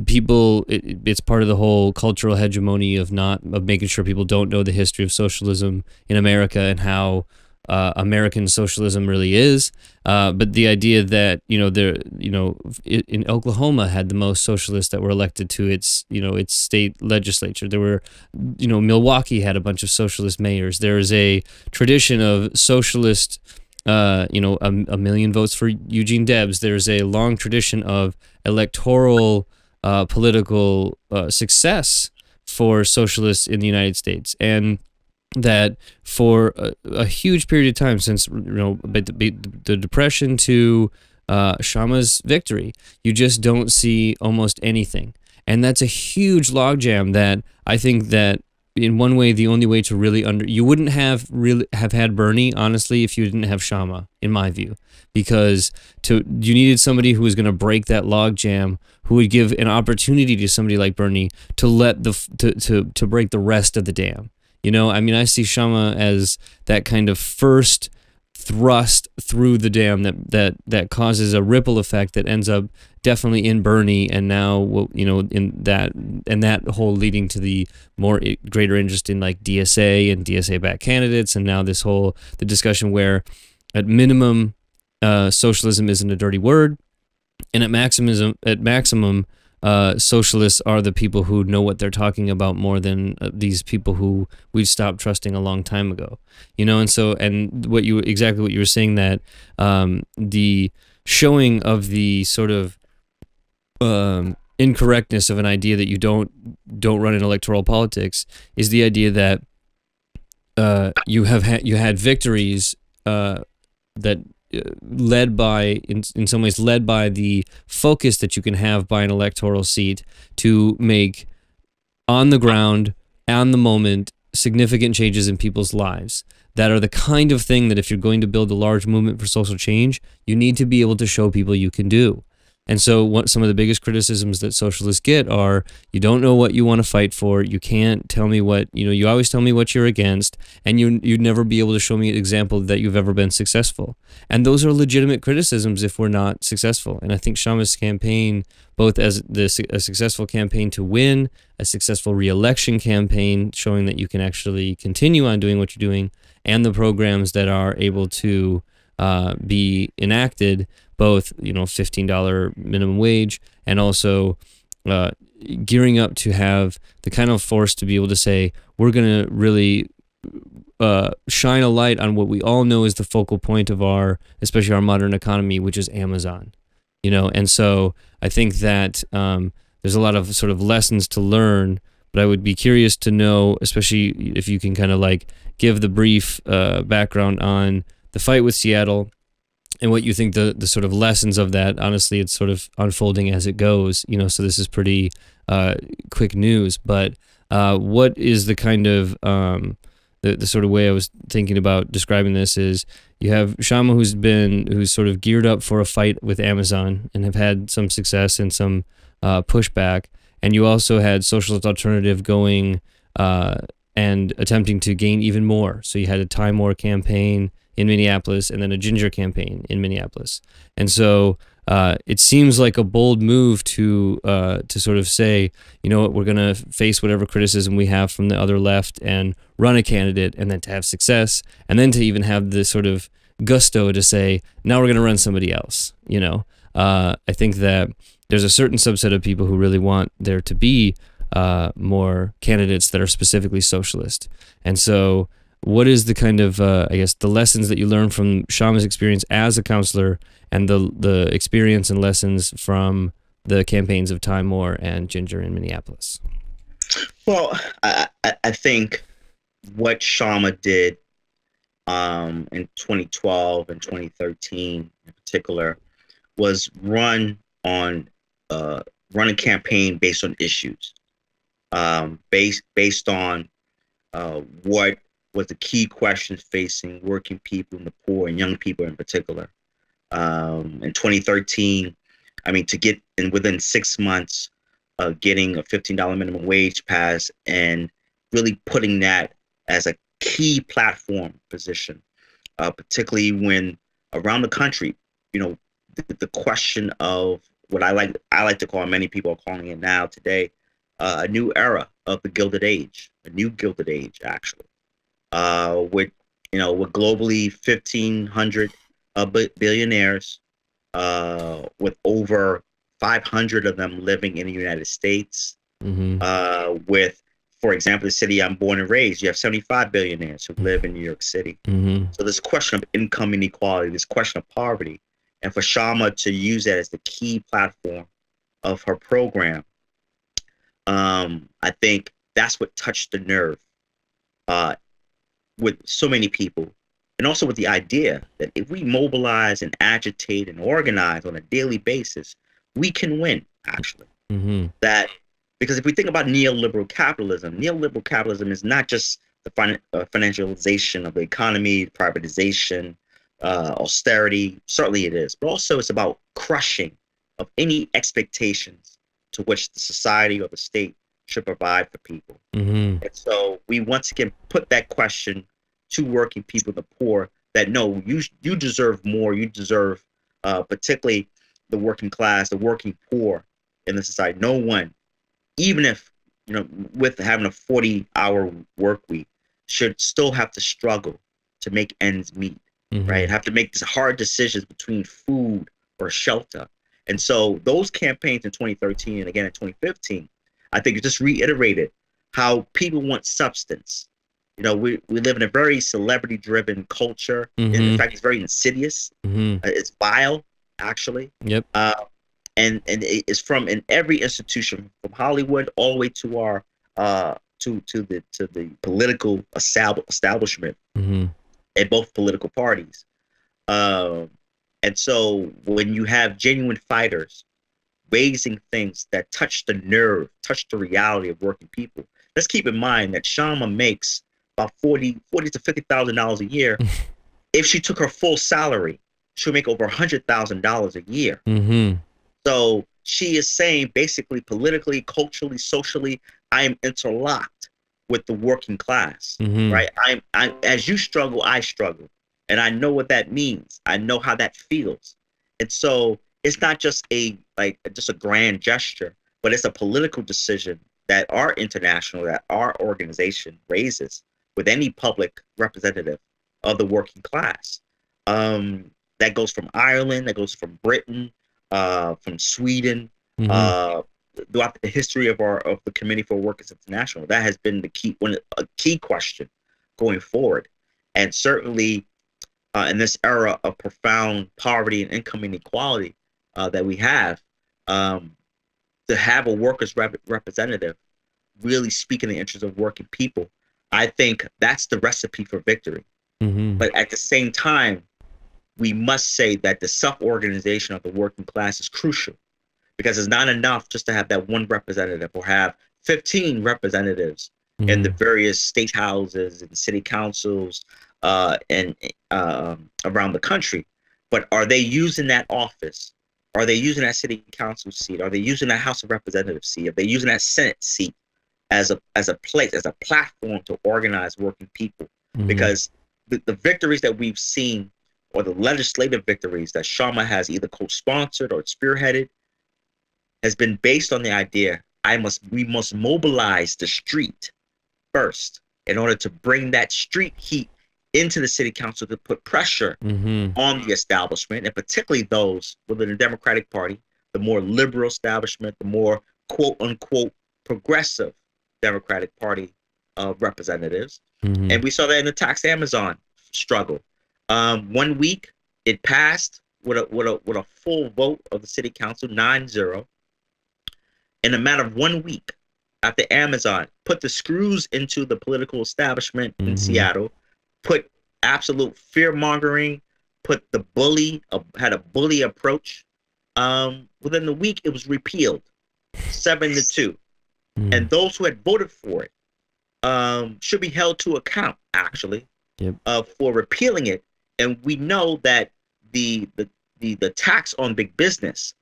People, it's part of the whole cultural hegemony of making sure people don't know the history of socialism in America and how American socialism really is. But the idea that in Oklahoma had the most socialists that were elected to its state legislature. There were, Milwaukee had a bunch of socialist mayors. There is a tradition of socialist, a million votes for Eugene Debs. There's a long tradition of electoral political success for socialists in the United States, and that for a huge period of time, since the Depression to Sharma's victory, you just don't see almost anything, and that's a huge logjam. That I think that in one way, the only way to really you wouldn't have had Bernie, honestly, if you didn't have Sharma, in my view, because you needed somebody who was going to break that logjam, who would give an opportunity to somebody like Bernie to to break the rest of the dam. I see Sharma as that kind of first thrust through the dam that causes a ripple effect that ends up definitely in Bernie, and now in that whole leading to the greater interest in like DSA and DSA-backed candidates, and now the discussion where at minimum socialism isn't a dirty word, and at maximum socialists are the people who know what they're talking about more than these people who we've stopped trusting a long time ago, and what you were saying, that the showing of the sort of incorrectness of an idea that you don't run in electoral politics is the idea that you had victories that led by in some ways led by the focus that you can have by an electoral seat to make on the ground, on the moment, significant changes in people's lives that are the kind of thing that if you're going to build a large movement for social change, you need to be able to show people you can do. And so some of the biggest criticisms that socialists get are, you don't know what you want to fight for, you can't tell me what, you always tell me what you're against, and you'd never be able to show me an example that you've ever been successful. And those are legitimate criticisms if we're not successful. And I think Sciamma's campaign, both as a successful campaign to win, a successful re-election campaign showing that you can actually continue on doing what you're doing, and the programs that are able to be enacted, both $15 minimum wage and also gearing up to have the kind of force to be able to say, we're going to really shine a light on what we all know is the focal point of especially our modern economy, which is Amazon. And so I think that there's a lot of sort of lessons to learn, but I would be curious to know, especially if you can kind of like give the brief background on the fight with Seattle, and what you think the sort of lessons of that. Honestly, it's sort of unfolding as it goes, so this is pretty quick news. But what is the kind of the sort of way I was thinking about describing this is you have Sciamma who's sort of geared up for a fight with Amazon and have had some success and some pushback, and you also had Socialist Alternative going and attempting to gain even more. So you had a Time War campaign in Minneapolis, and then a Ginger campaign in Minneapolis. And so it seems like a bold move to sort of say, what, we're going to face whatever criticism we have from the other left and run a candidate, and then to have success, and then to even have the sort of gusto to say, now we're going to run somebody else. I think that there's a certain subset of people who really want there to be more candidates that are specifically socialist. And so what is the kind of, the lessons that you learned from Sciamma's experience as a counselor, and the experience and lessons from the campaigns of Time War and Ginger in Minneapolis?
Well, I think what Sciamma did in 2012 and 2013 in particular was run a campaign based on issues, based on what was the key questions facing working people and the poor and young people in particular. In 2013, to get in within 6 months, getting a $15 minimum wage passed and really putting that as a key platform position, particularly when around the country, the question of what I like to call, many people are calling it now today, a new era of the Gilded Age, a new Gilded Age actually. With globally 1,500 billionaires, with over 500 of them living in the United States. Mm-hmm. With, for example, the city I'm born and raised, you have 75 billionaires who live in New York City. Mm-hmm. So this question of income inequality, this question of poverty, and for Sciamma to use that as the key platform of her program, I think that's what touched the nerve with so many people, and also with the idea that if we mobilize and agitate and organize on a daily basis, we can win, actually. Mm-hmm. That, because if we think about neoliberal capitalism is not just the financialization of the economy, privatization, austerity, certainly it is, but also it's about crushing of any expectations to which the society or the state should provide for people. Mm-hmm. And so we once again put that question to working people, the poor, that no, you deserve more. You deserve, particularly the working class, the working poor in the society. No one, even if, with having a 40-hour work week, should still have to struggle to make ends meet, mm-hmm. right? Have to make these hard decisions between food or shelter. And so those campaigns in 2013 and again in 2015, I think it just reiterated how people want substance. We live in a very celebrity-driven culture. Mm-hmm. In fact, it's very insidious. Mm-hmm. It's vile. actually.
Yep.
And it's from in every institution, from Hollywood all the way to our to the political establishment
Mm-hmm.
in both political parties. And so when you have genuine fighters raising things that touch the nerve, touch the reality of working people, let's keep in mind that Shama makes about $40,000 to $50,000 a year. If she took her full salary, she'll make over $100,000 a year.
Mm-hmm.
So she is saying, basically, politically, culturally, socially, I am interlocked with the working class,
Mm-hmm.
right? I'm as you struggle, I struggle, and I know what that means. I know how that feels, and so it's not just a grand gesture, but it's a political decision that our organization raises with any public representative of the working class. That goes from Ireland, that goes from Britain, from Sweden,
Mm-hmm.
throughout the history of the Committee for Workers International. That has been a key question going forward, and certainly in this era of profound poverty and income inequality that we have, to have a workers representative really speak in the interest of working people, I think that's the recipe for victory.
Mm-hmm.
But at the same time, we must say that the self-organization of the working class is crucial, because it's not enough just to have that one representative or have 15 representatives
Mm-hmm.
in the various state houses and city councils and around the country. But are they using that office? Are they using that city council seat? Are they using that House of Representatives seat? Are they using that Senate seat as a place, as a platform to organize working people?
Mm-hmm.
Because the victories that we've seen, or the legislative victories that Sharma has either co-sponsored or spearheaded, has been based on the idea we must mobilize the street first in order to bring that street heat into the city council to put pressure
Mm-hmm.
on the establishment, and particularly those within the Democratic Party, the more liberal establishment, the more quote unquote progressive Democratic Party representatives.
Mm-hmm.
And we saw that in the tax Amazon struggle. 1 week it passed with a full vote of the city council, 9-0. In a matter of 1 week, after Amazon put the screws into the political establishment in
Mm-hmm.
Seattle, put absolute fear mongering, had a bully approach. Within the week, it was repealed, 7-2.
Mm-hmm.
And those who had voted for it should be held to account, actually,
Yep.
for repealing it. And we know that the tax on big business,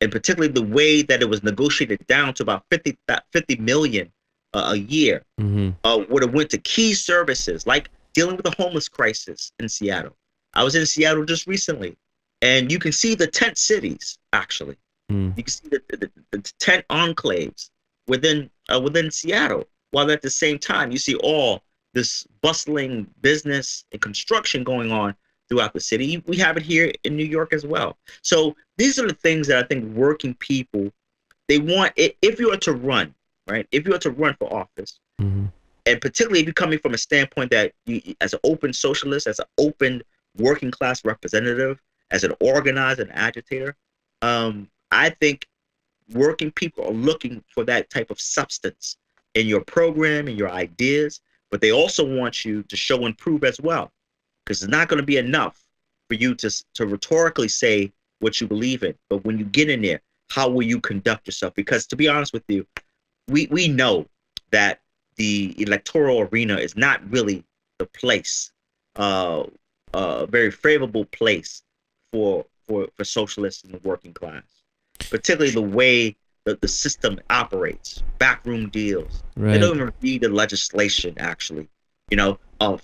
and particularly the way that it was negotiated down to about 50 million a year,
Mm-hmm.
would have went to key services like dealing with the homeless crisis in Seattle. I was in Seattle just recently, and you can see the tent cities, actually.
Mm.
You can see the tent enclaves within Seattle, while at the same time you see all this bustling business and construction going on throughout the city. We have it here in New York as well. So these are the things that I think working people, they want. If you are to run, right? If you are to run for office,
Mm-hmm.
and particularly if you're coming from a standpoint that you, as an open socialist, as an open working class representative, as an organizer and agitator, I think working people are looking for that type of substance in your program and your ideas, but they also want you to show and prove as well, because it's not going to be enough for you to rhetorically say what you believe in, but when you get in there, how will you conduct yourself? Because to be honest with you, we know that the electoral arena is not really the place, a very favorable place for socialists in the working class, particularly the way that the system operates, backroom deals.
Right.
They don't even read the legislation, actually,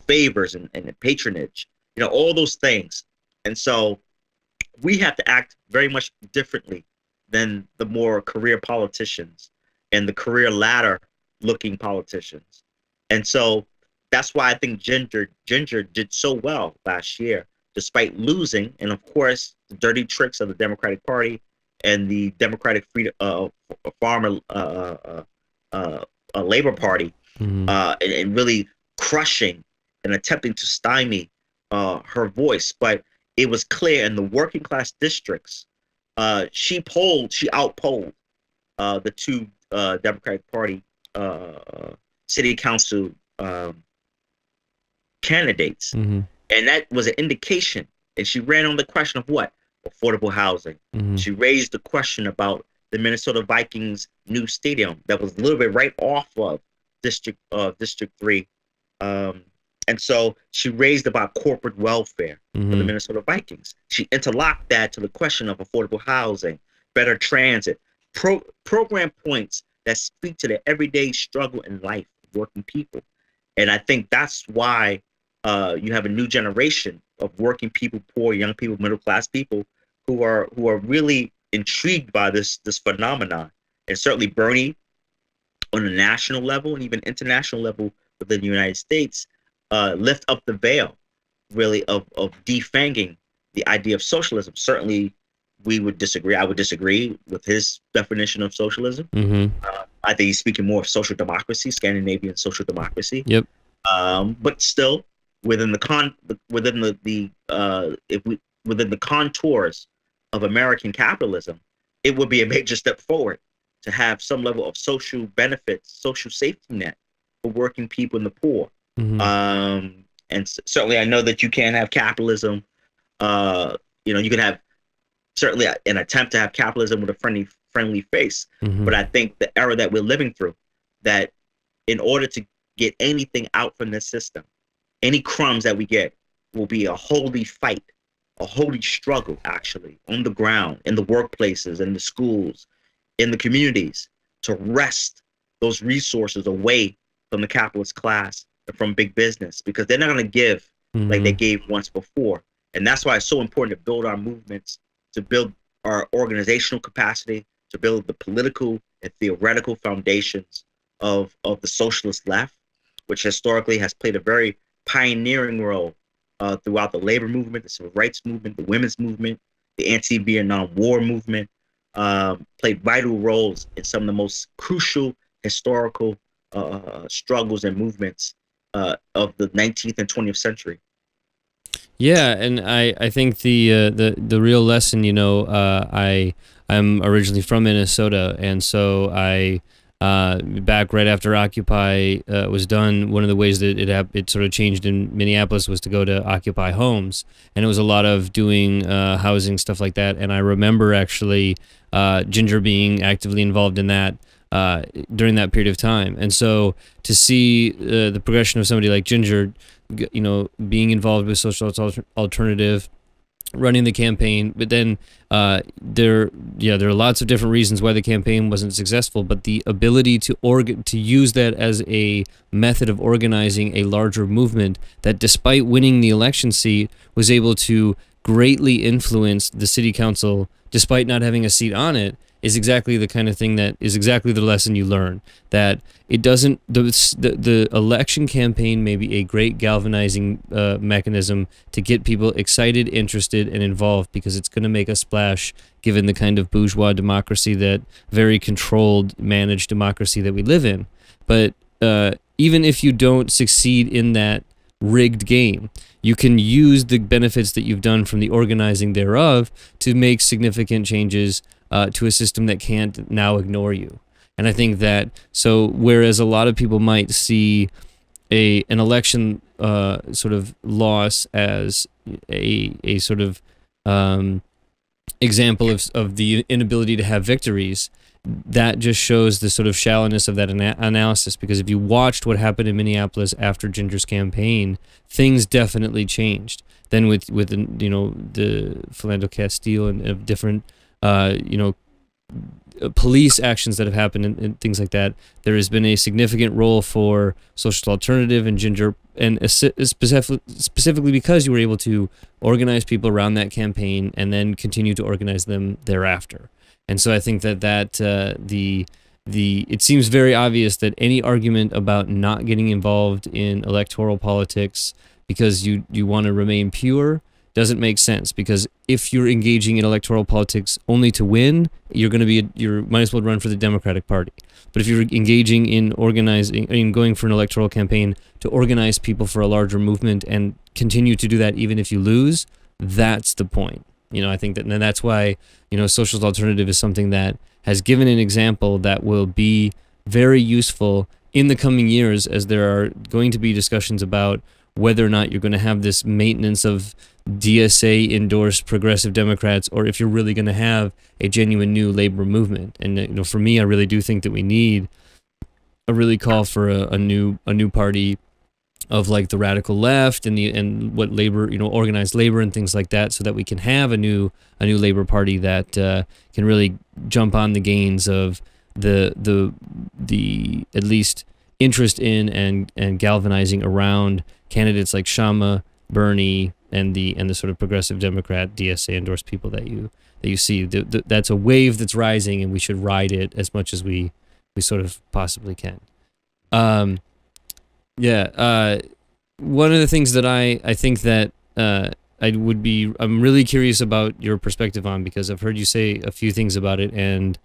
favors and patronage, all those things. And so we have to act very much differently than the more career politicians and the career ladder looking politicians. And so that's why I think Ginger did so well last year, despite losing. And of course, the dirty tricks of the Democratic Party and the Democratic Farmer Labor Party,
Mm-hmm.
and really crushing and attempting to stymie her voice. But it was clear in the working class districts, she outpolled the two Democratic Party city council candidates, and that was an indication. And she ran on the question of what? Affordable housing. She raised the question about the Minnesota Vikings new stadium that was a little bit right off of District 3. And so she raised about corporate welfare for the Minnesota Vikings. She interlocked that to the question of affordable housing, better transit, program points that speak to the everyday struggle in life of working people. And I think that's why you have a new generation of working people, poor, young people, middle class people who are really intrigued by this phenomenon. And certainly Bernie, on a national level and even international level within the United States, lift up the veil, really, of defanging the idea of socialism. Certainly, we would disagree. I would disagree with his definition of socialism. I think he's speaking more of social democracy, Scandinavian social democracy.
Yep.
But still, within the contours of American capitalism, it would be a major step forward to have some level of social benefits, social safety net for working people and the poor. And certainly, I know that you can't have capitalism. You can have certainly an attempt to have capitalism with a friendly face. But I think the era that we're living through, that in order to get anything out from this system, any crumbs that we get will be a holy fight, a holy struggle, actually, on the ground, in the workplaces, in the schools, in the communities, to wrest those resources away from the capitalist class and from big business, because they're not going to give like they gave once before. And that's why it's so important to build our movements, to build our organizational capacity, to build the political and theoretical foundations of the socialist left, which historically has played a very pioneering role throughout the labor movement, the civil rights movement, the women's movement, the anti-Vietnam War movement, played vital roles in some of the most crucial historical struggles and movements of the 19th and 20th century.
Yeah, and I think the real lesson, I'm originally from Minnesota, and so I back right after Occupy was done, one of the ways that it sort of changed in Minneapolis was to go to Occupy homes, and it was a lot of doing housing stuff like that. And I remember actually Ginger being actively involved in that during that period of time. And so to see the progression of somebody like Ginger, being involved with Socialist Alternative, running the campaign, but then there are lots of different reasons why the campaign wasn't successful, but the ability to use that as a method of organizing a larger movement that, despite winning the election seat, was able to greatly influence the city council despite not having a seat on it, is exactly the kind of thing that is exactly the lesson you learn. That it doesn't, the election campaign may be a great galvanizing mechanism to get people excited, interested, and involved, because it's going to make a splash given the kind of bourgeois democracy, that very controlled, managed democracy that we live in. But even if you don't succeed in that rigged game, you can use the benefits that you've done from the organizing thereof to make significant changes to a system that can't now ignore you. And I think that, so whereas a lot of people might see an election sort of loss as a sort of example of the inability to have victories, that just shows the sort of shallowness of that analysis. Because if you watched what happened in Minneapolis after Ginger's campaign, things definitely changed. Then with the Philando Castile and different police actions that have happened and things like that, there has been a significant role for Socialist Alternative and Ginger, and specifically because you were able to organize people around that campaign and then continue to organize them thereafter. And so I think that it seems very obvious that any argument about not getting involved in electoral politics because you want to remain pure doesn't make sense, because if you're engaging in electoral politics only to win, you might as well run for the Democratic Party. But if you're engaging in going for an electoral campaign to organize people for a larger movement and continue to do that even if you lose, that's the point. I think that, and that's why, Socialist Alternative is something that has given an example that will be very useful in the coming years, as there are going to be discussions about whether or not you're going to have this maintenance of DSA-endorsed progressive Democrats, or if you're really going to have a genuine new labor movement. And for me, I really do think that we need a really call for a new party of like the radical left and what labor, organized labor and things like that, so that we can have a new labor party that can really jump on the gains of the at least interest in and galvanizing around candidates like Sharma, Bernie, and the sort of progressive Democrat DSA endorsed people that you see. That's a wave that's rising, and we should ride it as much as we sort of possibly can. One of the things that I think that I'm really curious about your perspective on, because I've heard you say a few things about it, and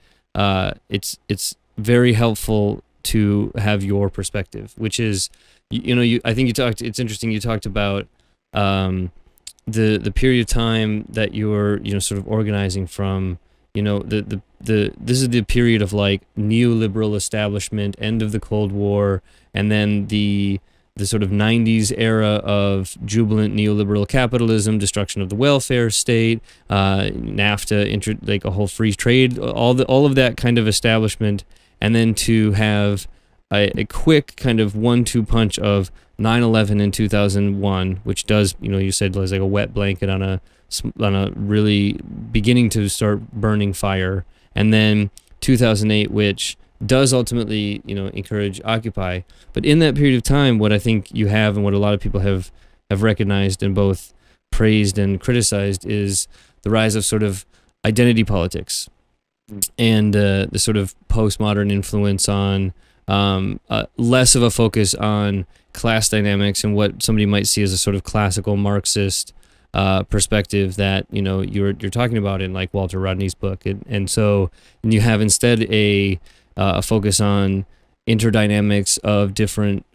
it's very helpful to have your perspective, which is, it's interesting, you talked about the period of time that you're sort of organizing from. This is the period of like neoliberal establishment, end of the Cold War, and then the sort of 90s era of jubilant neoliberal capitalism, destruction of the welfare state, NAFTA, like a whole free trade, all of that kind of establishment, and then to have a quick kind of 1-2 punch of 9/11 in 2001, which does, you said, was like a wet blanket on a really beginning to start burning fire, and then 2008, which does ultimately, encourage Occupy. But in that period of time, what I think you have, and what a lot of people have recognized and both praised and criticized, is the rise of sort of identity politics and the sort of postmodern influence on less of a focus on class dynamics and what somebody might see as a sort of classical Marxist perspective that you're talking about in like Walter Rodney's book, and you have instead a focus on interdynamics of different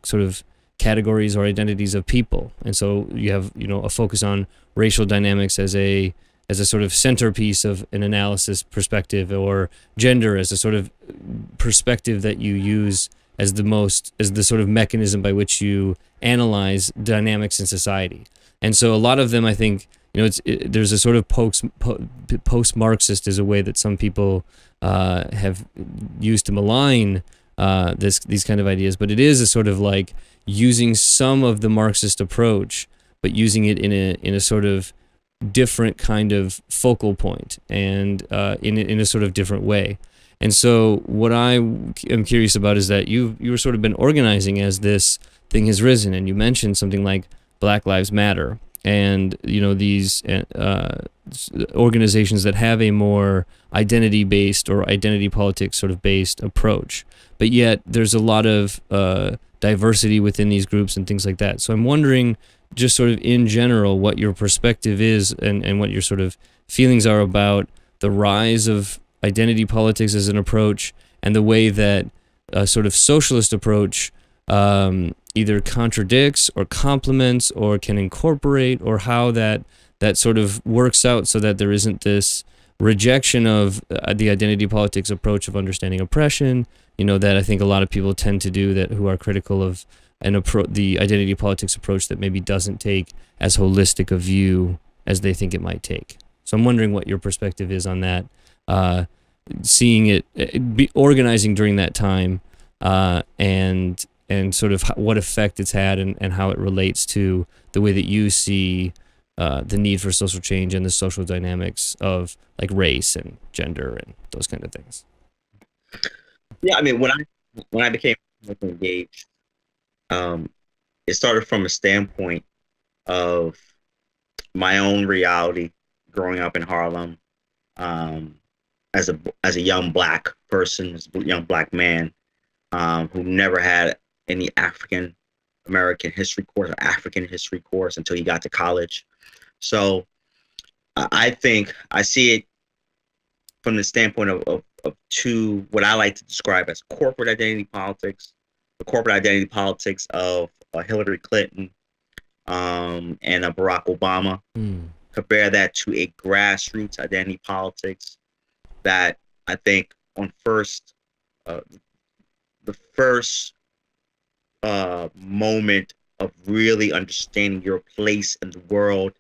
sort of categories or identities of people, and so you have a focus on racial dynamics as a sort of centerpiece of an analysis perspective, or gender as a sort of perspective that you use as the sort of mechanism by which you analyze dynamics in society. And so a lot of them, I think, there's a sort of post-Marxist is a way that some people have used to malign these kind of ideas, but it is a sort of like using some of the Marxist approach, but using it in a sort of different kind of focal point, and in a sort of different way. And so what I am curious about is that you've sort of been organizing as this thing has risen, and you mentioned something like Black Lives Matter, and these organizations that have a more identity-based or identity politics sort of based approach, but yet there's a lot of diversity within these groups and things like that. So I'm wondering, just sort of in general, what your perspective is and what your sort of feelings are about the rise of identity politics as an approach, and the way that a sort of socialist approach either contradicts or complements or can incorporate, or how that sort of works out so that there isn't this rejection of the identity politics approach of understanding oppression, that I think a lot of people tend to do, that who are critical of the identity politics approach that maybe doesn't take as holistic a view as they think it might take. So I'm wondering what your perspective is on that, seeing it, organizing during that time, and sort of what effect it's had, and how it relates to the way that you see the need for social change and the social dynamics of like race and gender and those kind of things.
Yeah, I mean, when I became engaged, it started from a standpoint of my own reality growing up in Harlem, as a young Black person, as a young Black man, who never had any African American history course or African history course until he got to college. So I think I see it from the standpoint of two, what I like to describe as corporate identity politics, the corporate identity politics of Hillary Clinton, and a Barack Obama. Compare that to a grassroots identity politics that I think on the first moment of really understanding your place in the world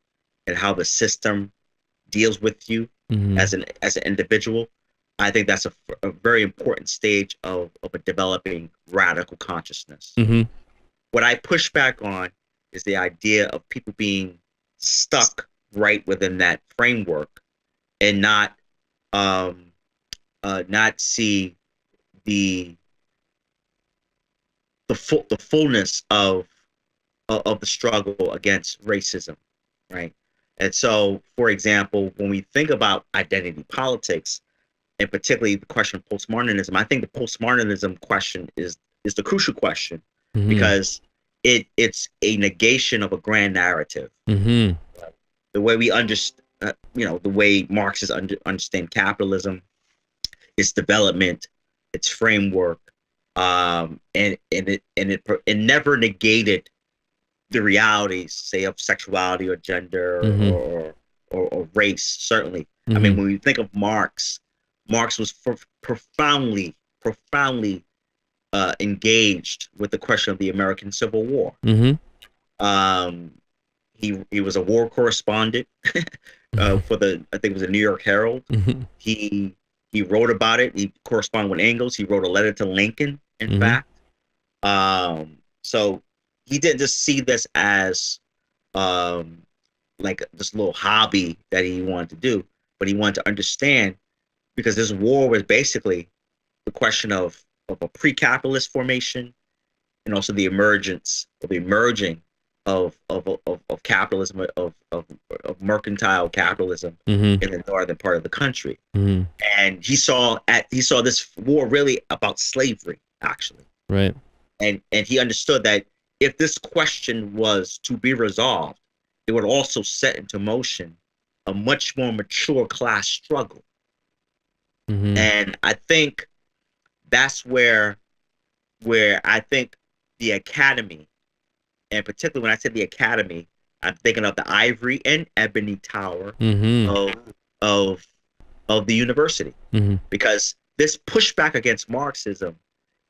and how the system deals with you as an individual. I think that's a very important stage of a developing radical consciousness. What I push back on is the idea of people being stuck right within that framework and not see the fullness of the struggle against racism, right? And so, for example, when we think about identity politics, and particularly the question of postmodernism, I think the postmodernism question is the crucial question because it's a negation of a grand narrative. The way we understand, the way Marxists understand capitalism, its development, its framework, and it never negated the realities, say, of sexuality or gender or race. Certainly, I mean, when we think of Marx was profoundly engaged with the question of the American Civil War. He was a war correspondent for I think it was the New York Herald. He wrote about it. He corresponded with Engels. He wrote a letter to Lincoln, in fact. So he didn't just see this as like this little hobby that he wanted to do, but he wanted to understand, because this war was basically the question of a pre-capitalist formation and also the emerging of capitalism, of mercantile capitalism in the northern part of the country. And he saw this war really about slavery, actually.
Right.
And he understood that if this question was to be resolved, it would also set into motion a much more mature class struggle. And I think that's where I think the academy, and particularly when I say the academy, I'm thinking of the ivory and ebony tower of the university, because this pushback against Marxism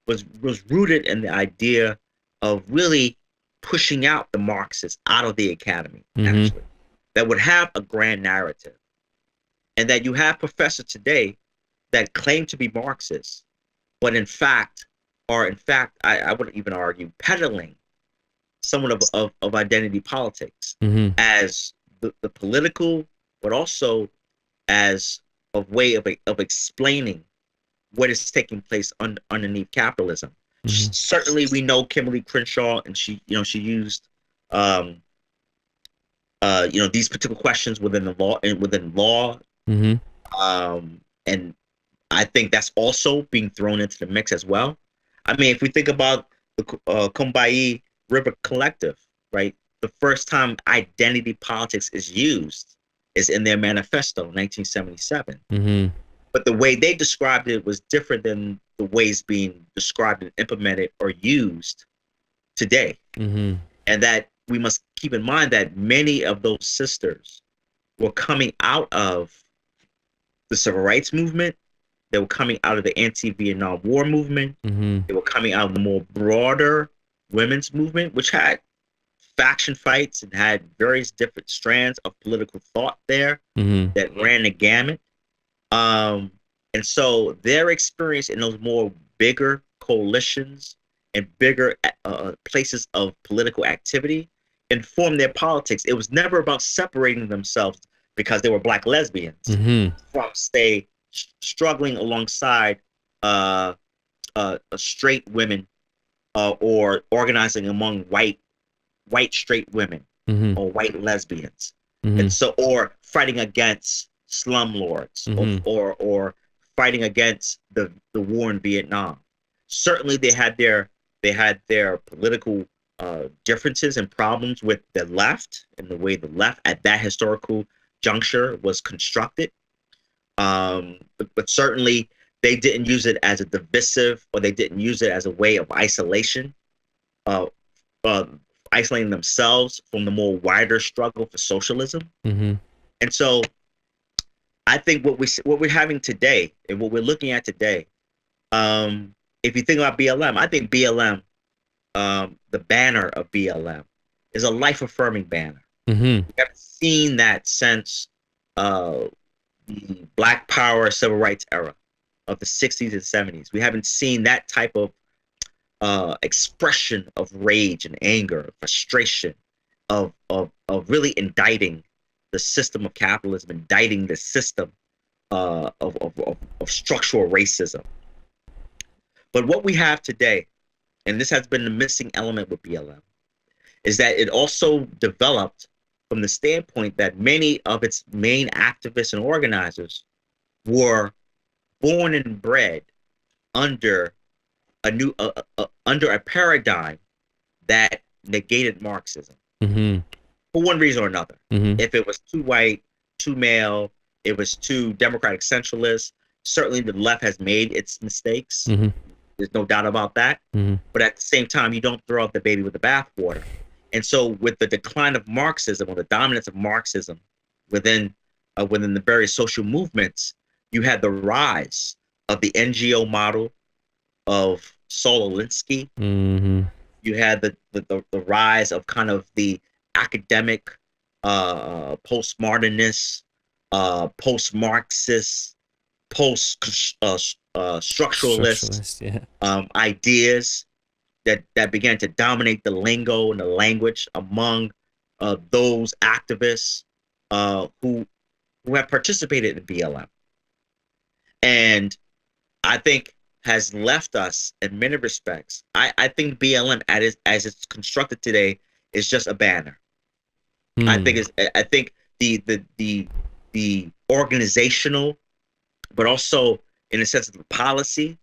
was rooted in the idea of really pushing out the Marxists out of the academy, actually, that would have a grand narrative, and that you have professors today that claim to be Marxists, but in fact, I would even argue, peddling somewhat of identity politics as the political, but also as a way of explaining what is taking place underneath capitalism. Certainly, we know Kimberly Crenshaw, and she used these particular questions within the law, and I think that's also being thrown into the mix as well. I mean, if we think about the Combahee River Collective, right? The first time identity politics is used is in their manifesto, 1977. But the way they described it was different than the ways being described and implemented or used today. And that we must keep in mind that many of those sisters were coming out of the civil rights movement. They were coming out of the anti-Vietnam War movement. They were coming out of the more broader women's movement, which had faction fights and had various different strands of political thought there that ran the gamut. And so their experience in those more bigger coalitions and bigger places of political activity informed their politics. It was never about separating themselves because they were Black lesbians from, say, struggling alongside straight women or organizing among white straight women or white lesbians, and so, or fighting against slumlords or fighting against the war in Vietnam. Certainly, they had their political differences and problems with the left and the way the left at that historical juncture was constructed. But certainly they didn't use it as a divisive, or they didn't use it as a way of isolation isolating themselves from the more wider struggle for socialism.
Mm-hmm.
And so I think what we're having today and what we're looking at today, if you think about BLM, I think BLM, the banner of BLM, is a life-affirming banner.
Mm-hmm.
We haven't seen that since the Black Power civil rights era of the 60s and 70s. We haven't seen that type of expression of rage and anger, frustration, of really indicting the system of capitalism, indicting the system of structural racism. But what we have today, and this has been the missing element with BLM, is that it also developed from the standpoint that many of its main activists and organizers were born and bred under a paradigm that negated Marxism.
Mm-hmm.
For one reason or another.
Mm-hmm.
If it was too white, too male, it was too democratic centralist, certainly the left has made its mistakes.
Mm-hmm.
There's no doubt about that.
Mm-hmm.
But at the same time, you don't throw out the baby with the bathwater. And so with the decline of Marxism, or the dominance of Marxism within the various social movements, you had the rise of the NGO model of Saul Alinsky.
Mm-hmm.
You had the rise of kind of the academic postmodernist, post-Marxist, post-structuralist ideas that began to dominate the lingo and the language among those activists who have participated in BLM, and I think has left us in many respects. I think BLM as it's constructed today is just a banner. I think the organizational, but also in a sense of the policy,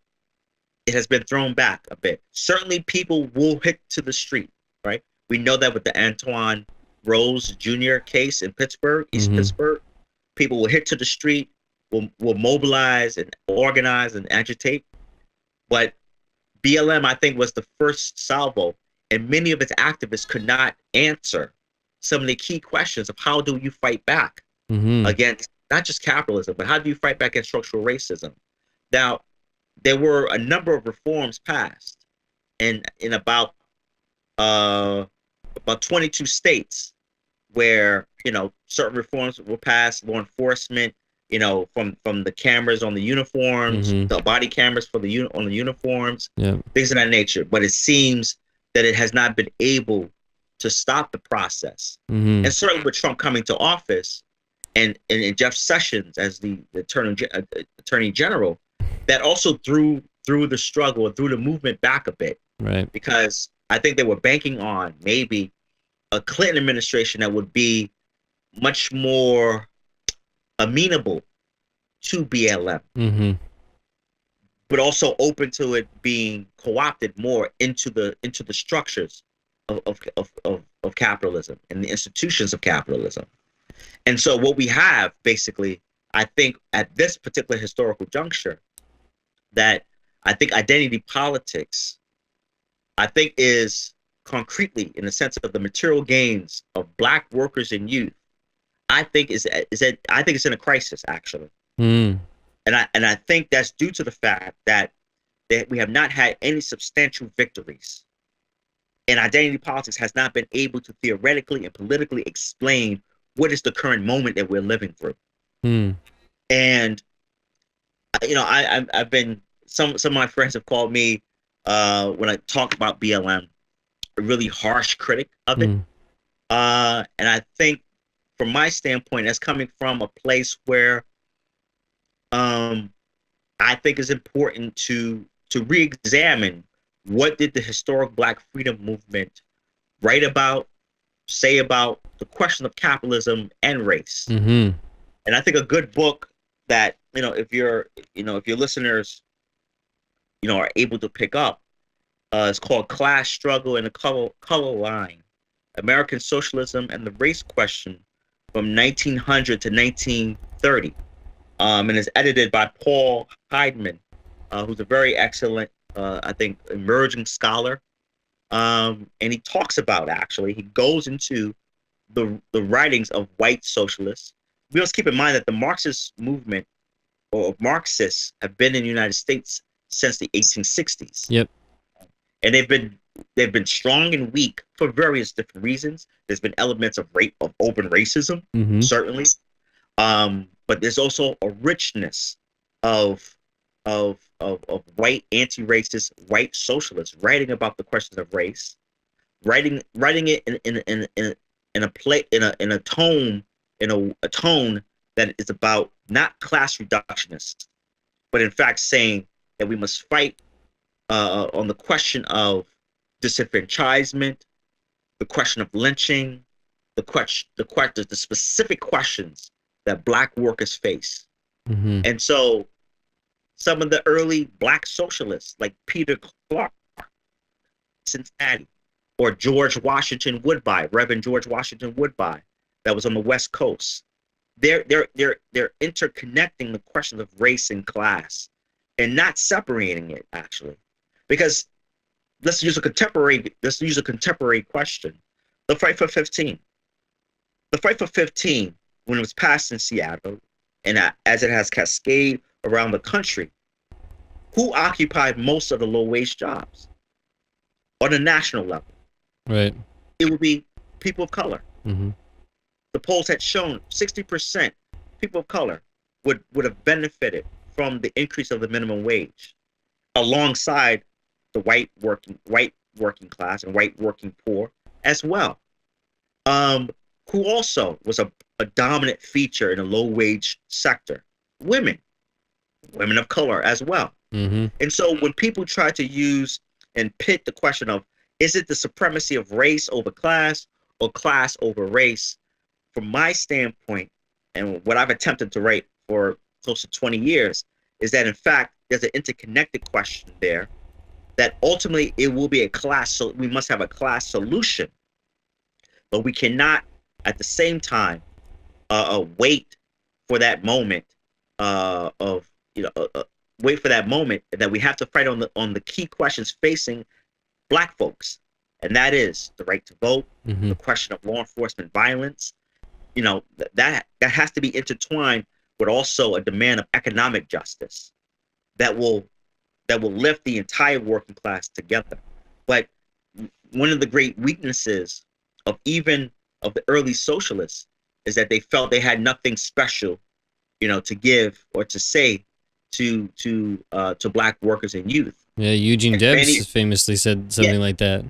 it has been thrown back a bit. Certainly people will hit to the street, right? We know that with the Antoine Rose Jr. case in Pittsburgh, East Pittsburgh, people will hit to the street, will mobilize and organize and agitate. But BLM, I think, was the first salvo, and many of its activists could not answer some of the key questions of how do you fight back against not just capitalism, but how do you fight back against structural racism? Now, there were a number of reforms passed in about 22 states where, you know, certain reforms were passed, law enforcement, you know, from the cameras on the uniforms, the body cameras for on the uniforms, things of that nature. But it seems that it has not been able to stop the process. And certainly with Trump coming to office and Jeff Sessions as the Attorney General, that also threw the struggle and threw the movement back a bit.
Right.
Because I think they were banking on maybe a Clinton administration that would be much more amenable to BLM, but also open to it being co-opted more into the structures of capitalism and the institutions of capitalism. And so what we have basically, I think at this particular historical juncture, that I think identity politics, I think is concretely in the sense of the material gains of Black workers and youth, I think it's in a crisis actually. And I think that's due to the fact that we have not had any substantial victories, and identity politics has not been able to theoretically and politically explain what is the current moment that we're living through. And you know, I've been some of my friends have called me when I talk about BLM a really harsh critic of it, and I think from my standpoint, that's coming from a place where I think it's important to re-examine what did the historic Black freedom movement write about, say about the question of capitalism and race. And I think a good book that, you know, if your listeners, you know, are able to pick up, is called Class Struggle and the Color Line: American Socialism and the Race Question from 1900 to 1930, and is edited by Paul Heideman, who's a very excellent, I think, emerging scholar And he talks about, actually, he goes into the writings of white socialists. We must keep in mind that the Marxist movement or Marxists have been in the United States since the 1860s.
Yep.
And they've been strong and weak for various different reasons. There's been elements of open racism, certainly. But there's also a richness of white anti-racist white socialists writing about the questions of race, writing it in a tone that is about not class reductionists, but in fact saying that we must fight on the question of disenfranchisement, the question of lynching, the specific questions that Black workers face. And so some of the early Black socialists like Peter Clark, Cincinnati, or George Washington Woodbine, Reverend George Washington Woodbine, that was on the West Coast, they're interconnecting the questions of race and class and not separating it, actually. Because let's use a contemporary question. The Fight for 15. The Fight for 15, when it was passed in Seattle, and as it has cascaded around the country, who occupied most of the low-wage jobs on a national level?
Right.
It would be people of color. The polls had shown 60% people of color would have benefited from the increase of the minimum wage, alongside the white working class and white working poor as well. Who also was a dominant feature in the low wage sector? Women of color as well. And so when people try to use and pit the question of, is it the supremacy of race over class or class over race? From my standpoint, and what I've attempted to write for close to 20 years, is that in fact, there's an interconnected question there, that ultimately it will be a class, so we must have a class solution, but we cannot at the same time wait for that moment wait for that moment that we have to fight on the key questions facing Black folks, and that is the right to vote, the question of law enforcement violence. That has to be intertwined with also a demand of economic justice that will lift the entire working class together. But one of the great weaknesses of the early socialists is that they felt they had nothing special, to give or to say to Black workers and youth.
Yeah, Eugene Debs famously said something like that.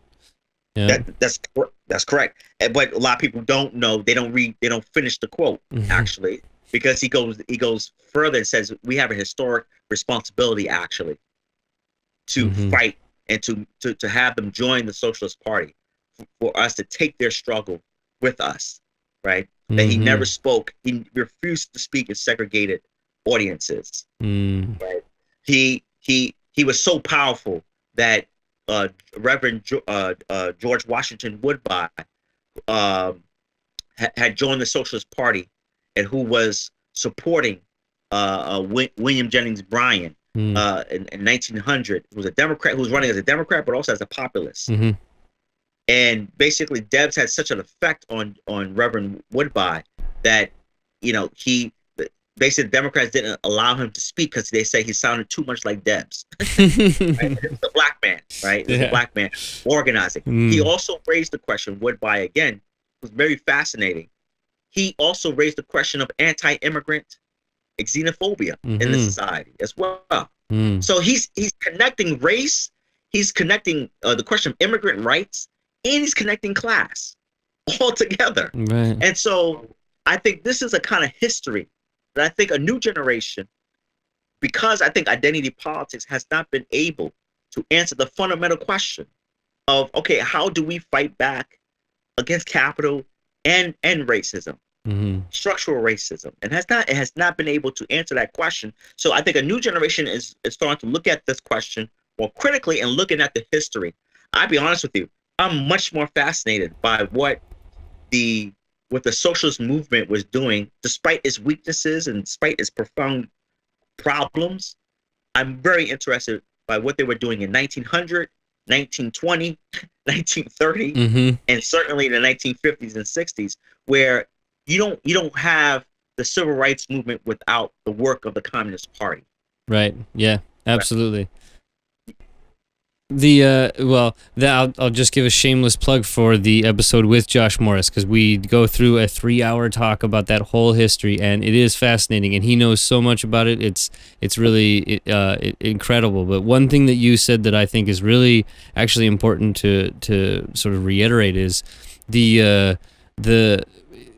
Yeah,
that's correct. But a lot of people don't know. They don't read. They don't finish the quote actually, because he goes further and says we have a historic responsibility actually to fight and to have them join the Socialist Party, for us to take their struggle with us, right? That he never spoke. He refused to speak in segregated audiences. Right? He was so powerful that Reverend George Washington Woodbine had joined the Socialist Party, and who was supporting William Jennings Bryan in 1900. Who was a Democrat, who was running as a Democrat, but also as a populist. And basically, Debs had such an effect on Reverend Woodbine that they said Democrats didn't allow him to speak because they say he sounded too much like Debs. Right? It was a Black man, right? It was a Black man organizing. He also raised the question, Woodbine again, was very fascinating. He also raised the question of anti-immigrant xenophobia in the society as well. So he's connecting race, he's connecting the question of immigrant rights, and he's connecting class all together.
Right.
And so I think this is a kind of history that I think a new generation, because I think identity politics has not been able to answer the fundamental question of, okay, how do we fight back against capital and racism, structural racism? And it has not been able to answer that question. So I think a new generation is starting to look at this question more critically and looking at the history. I'll be honest with you, I'm much more fascinated by what the socialist movement was doing, despite its weaknesses and despite its profound problems. I'm very interested by what they were doing in 1900 1920, 1930,
Mm-hmm.
and certainly the 1950s and 60s, where you don't have the civil rights movement without the work of the Communist Party.
Right. Yeah. Absolutely. I'll just give a shameless plug for the episode with Josh Morris, because we go through a 3-hour talk about that whole history, and it is fascinating, and he knows so much about it. It's really incredible. But one thing that you said that I think is really actually important to sort of reiterate is the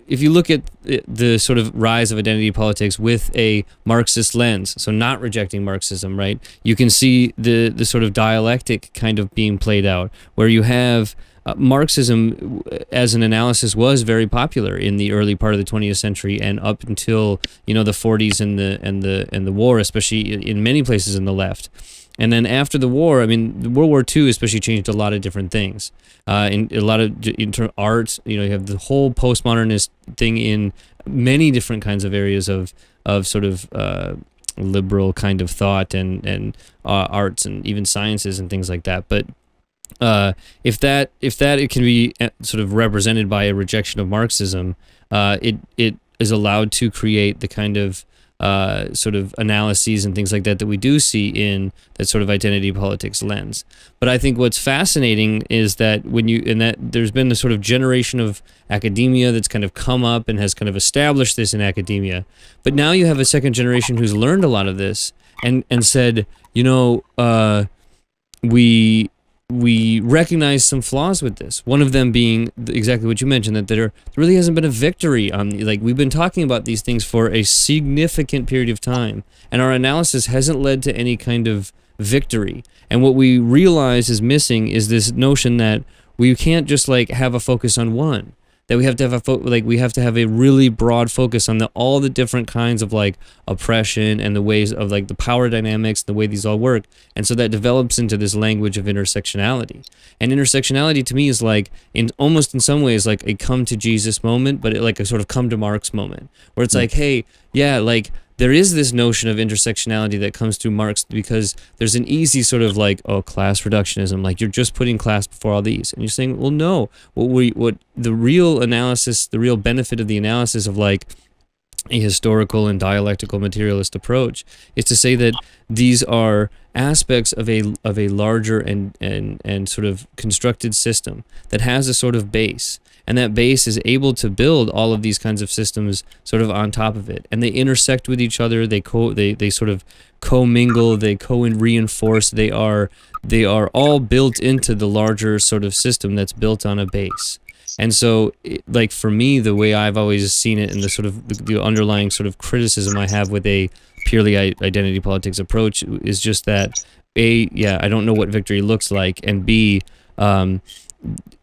if you look at the sort of rise of identity politics with a Marxist lens, so not rejecting Marxism, right? You can see the sort of dialectic kind of being played out, where you have Marxism as an analysis was very popular in the early part of the 20th century and up until the 40s and the war, especially in many places in the left. And then after the war, I mean, World War II especially changed a lot of different things. In a lot of art, you have the whole postmodernist thing in many different kinds of areas of sort of liberal kind of thought and arts and even sciences and things like that. But if it can be sort of represented by a rejection of Marxism, it is allowed to create the kind of sort of analyses and things like that we do see in that sort of identity politics lens. But I think what's fascinating is that there's been this sort of generation of academia that's kind of come up and has kind of established this in academia. But now you have a second generation who's learned a lot of this and said, we recognize some flaws with this. One of them being exactly what you mentioned, that there really hasn't been a victory on, we've been talking about these things for a significant period of time, and our analysis hasn't led to any kind of victory. And what we realize is missing is this notion that we can't just have a focus on one. That we have to have we have to have a really broad focus on all the different kinds of oppression and the ways of the power dynamics, the way these all work. And so that develops into this language of intersectionality. And intersectionality to me is in some ways a come to Jesus moment, but a sort of come to Marx moment, where it's hey, yeah, there is this notion of intersectionality that comes through Marx, because there's an easy sort of class reductionism, you're just putting class before all these, and you're saying, well, no, what the real analysis, the real benefit of the analysis of a historical and dialectical materialist approach is to say that these are aspects of a larger and sort of constructed system that has a sort of base. And that base is able to build all of these kinds of systems sort of on top of it. And they intersect with each other, they sort of co-mingle, they co-reinforce, they are all built into the larger sort of system that's built on a base. And so, for me, the way I've always seen it, and the sort of the underlying sort of criticism I have with a purely identity politics approach is just that, A, yeah, I don't know what victory looks like, and B,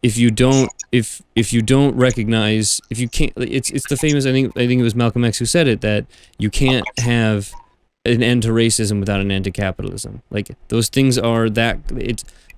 if you don't recognize, if you can't, it's the famous, I think it was Malcolm X who said it, that you can't have an end to racism without an end to capitalism. Those things are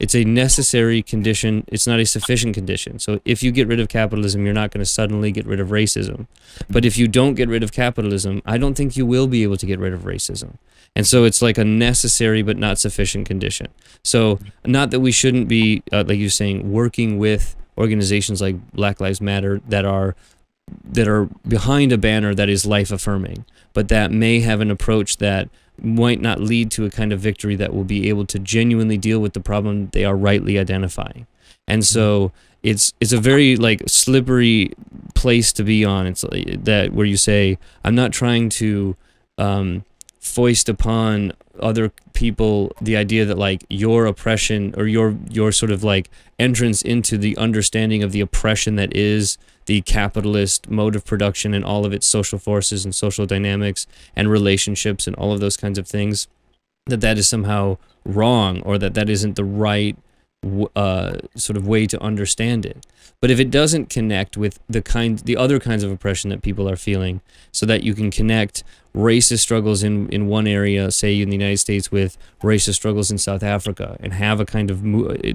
it's a necessary condition. It's not a sufficient condition. So if you get rid of capitalism, you're not going to suddenly get rid of racism. But if you don't get rid of capitalism, I don't think you will be able to get rid of racism. And so it's a necessary but not sufficient condition. So not that we shouldn't be, like you're saying, working with organizations like Black Lives Matter that are behind a banner that is life affirming, but that may have an approach that might not lead to a kind of victory that will be able to genuinely deal with the problem they are rightly identifying. And so it's a very slippery place to be on. It's that where you say, I'm not trying to foist upon other people the idea that your oppression or your sort of entrance into the understanding of the oppression that is the capitalist mode of production and all of its social forces and social dynamics and relationships and all of those kinds of things, that is somehow wrong, or that isn't the right sort of way to understand it. But if it doesn't connect with the other kinds of oppression that people are feeling, so that you can connect racist struggles in one area, say in the United States, with racist struggles in South Africa, and have a kind of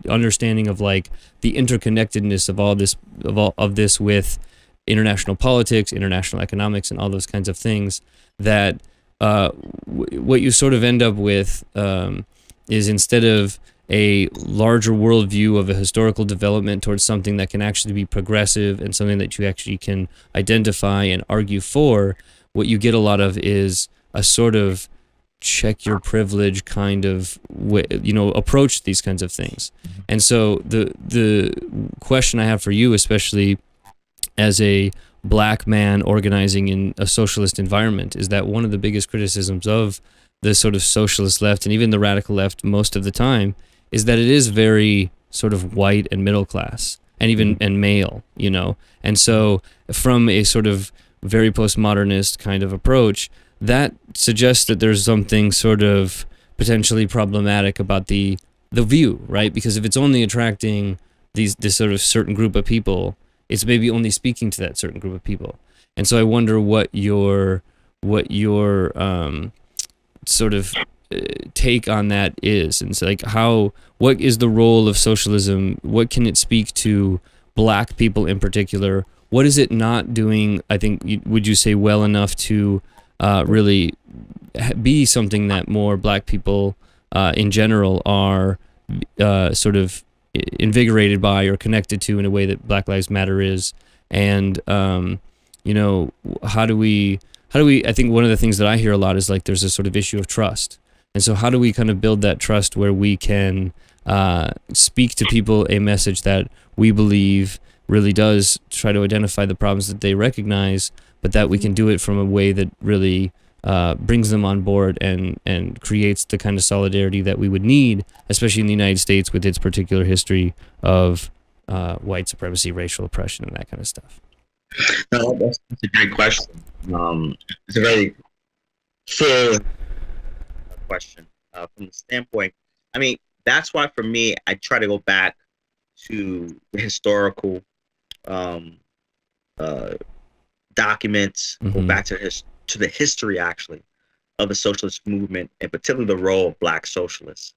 understanding of the interconnectedness of this with international politics, international economics, and all those kinds of things, that what you sort of end up with is, instead of a larger worldview of a historical development towards something that can actually be progressive and something that you actually can identify and argue for, what you get a lot of is a sort of check your privilege kind of way, approach to these kinds of things. And so the question I have for you, especially as a black man organizing in a socialist environment, is that one of the biggest criticisms of the sort of socialist left and even the radical left most of the time is that it is very sort of white and middle class and even and male, And so from a sort of very postmodernist kind of approach, that suggests that there's something sort of potentially problematic about the view, right? Because if it's only attracting this sort of certain group of people, it's maybe only speaking to that certain group of people. And so I wonder what your sort of take on that is, and so what is the role of socialism? What can it speak to black people in particular? What is it not doing? I think would you say well enough to really be something that more black people in general are sort of invigorated by or connected to in a way that Black Lives Matter is? And how do we I think one of the things that I hear a lot is like there's a sort of issue of trust. And so how do we kind of build that trust where we can speak to people a message that we believe really does try to identify the problems that they recognize, but that we can do it from a way that really brings them on board and creates the kind of solidarity that we would need, especially in the United States with its particular history of white supremacy, racial oppression, and that kind of stuff?
No, that's a great question. It's a very full question from the standpoint. I mean, that's why for me, I try to go back to the historical documents, go back to the history actually of the socialist movement, and particularly the role of black socialists.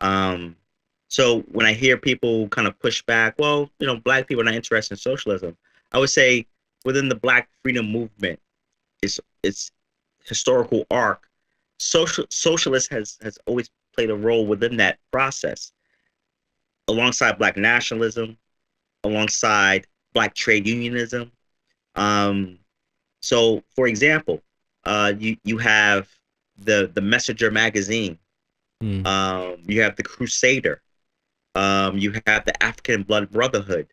So when I hear people kind of push back, well, black people are not interested in socialism, I would say within the black freedom movement, its historical arc, socialist has always played a role within that process, alongside black nationalism, alongside black trade unionism. So, for example, you have the Messenger magazine, you have the Crusader, you have the African Blood Brotherhood,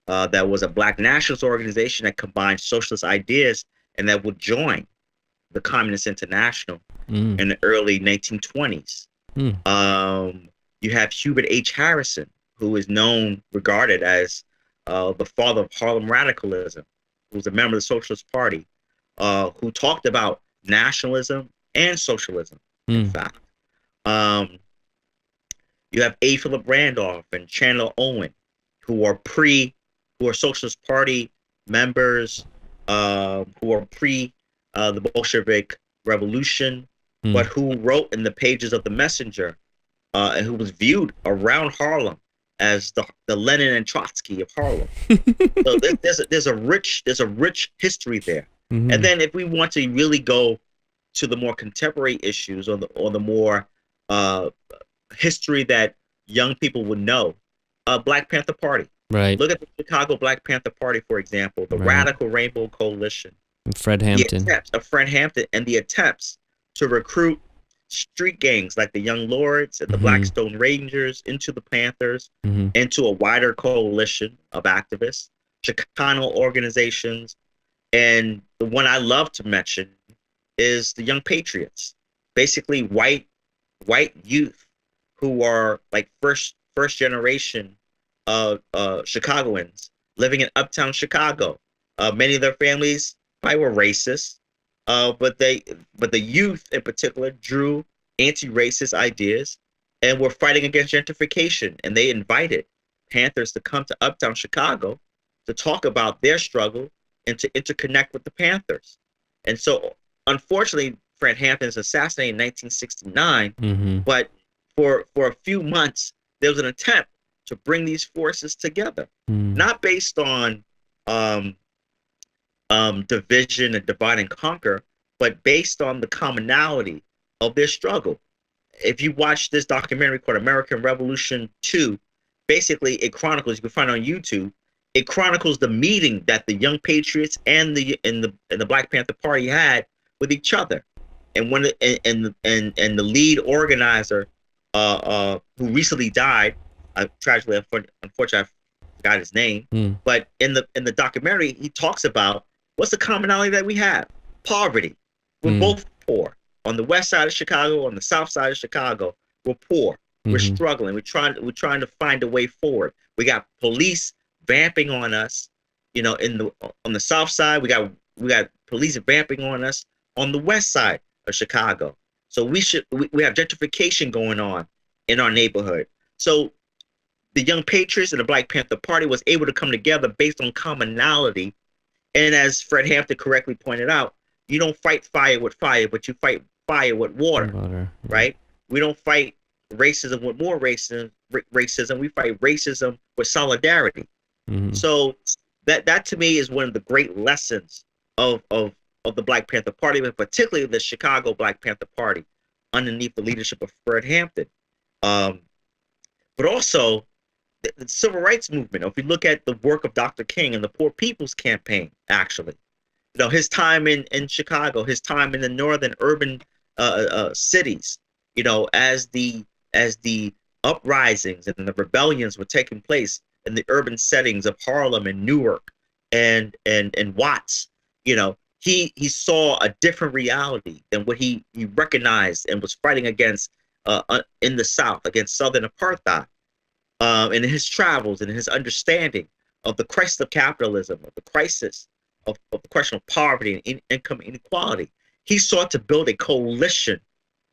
that was a black nationalist organization that combined socialist ideas and that would join the Communist International in the early 1920s. You have Hubert H. Harrison, who is regarded as the father of Harlem radicalism, who was a member of the Socialist Party, who talked about nationalism and socialism, in fact. You have A. Philip Randolph and Chandler Owen, who are Socialist Party members, who are pre the Bolshevik Revolution, but who wrote in the pages of the Messenger, and who was viewed around Harlem as the Lenin and Trotsky of Harlem. So there's a rich history there. And then if we want to really go to the more contemporary issues or the more history that young people would know, Black Panther Party.
Right.
Look at the Chicago Black Panther Party, for example, the Radical Rainbow Coalition.
Fred Hampton.
The attempts of Fred Hampton and the attempts to recruit street gangs like the Young Lords and the Blackstone Rangers into the Panthers, into a wider coalition of activists, Chicano organizations, and the one I love to mention is the Young Patriots, basically white youth who are like first generation Chicagoans living in uptown Chicago. Many of their families probably were racist, but the youth in particular drew anti-racist ideas and were fighting against gentrification. And they invited Panthers to come to uptown Chicago to talk about their struggle and to interconnect with the Panthers. And so, unfortunately, Fred Hampton was assassinated in 1969. But for a few months, there was an attempt to bring these forces together, not based on division and divide and conquer, but based on the commonality of their struggle. if you watch this documentary called American Revolution 2, basically it chronicles, you can find it on YouTube, it chronicles the meeting that the Young Patriots and the Black Panther Party had with each other. And when the lead organizer who recently died, tragically, unfortunately I forgot his name, but in the documentary he talks about what's the commonality that we have? Poverty. We're both poor. On the west side of Chicago, on the south side of Chicago, we're poor. We're struggling. We're trying to find a way forward. We got police vamping on us, on the south side. We got police vamping on us on the west side of Chicago. So we have gentrification going on in our neighborhood. So the Young Patriots and the Black Panther Party was able to come together based on commonality. And as Fred Hampton correctly pointed out, you don't fight fire with fire, but you fight fire with water. Right? We don't fight racism with more racism. We fight racism with solidarity. So that to me is one of the great lessons of the Black Panther Party, but particularly the Chicago Black Panther Party underneath the leadership of Fred Hampton. But also the civil rights movement. If you look at the work of Dr. King and the Poor People's Campaign, actually, his time in Chicago, his time in the northern urban cities, as the uprisings and the rebellions were taking place in the urban settings of Harlem and Newark and Watts, he saw a different reality than what he recognized and was fighting against in the South, against Southern apartheid. In his travels and his understanding of the crisis of capitalism, of the crisis of the question of poverty and income inequality, he sought to build a coalition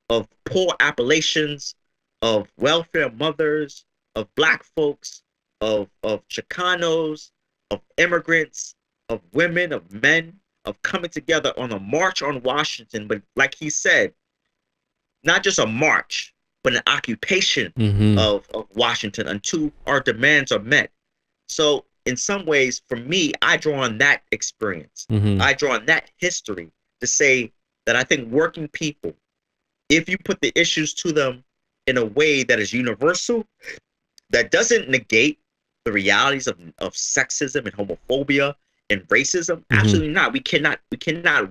of poor Appalachians, of welfare mothers, of Black folks, of Chicanos, of immigrants, of women, of men, of coming together on a march on Washington. But like he said, not just a march, but an occupation of Washington until our demands are met. So in some ways, for me, I draw on that experience. I draw on that history to say that I think working people, if you put the issues to them in a way that is universal, that doesn't negate the realities of sexism and homophobia and racism, absolutely not. We cannot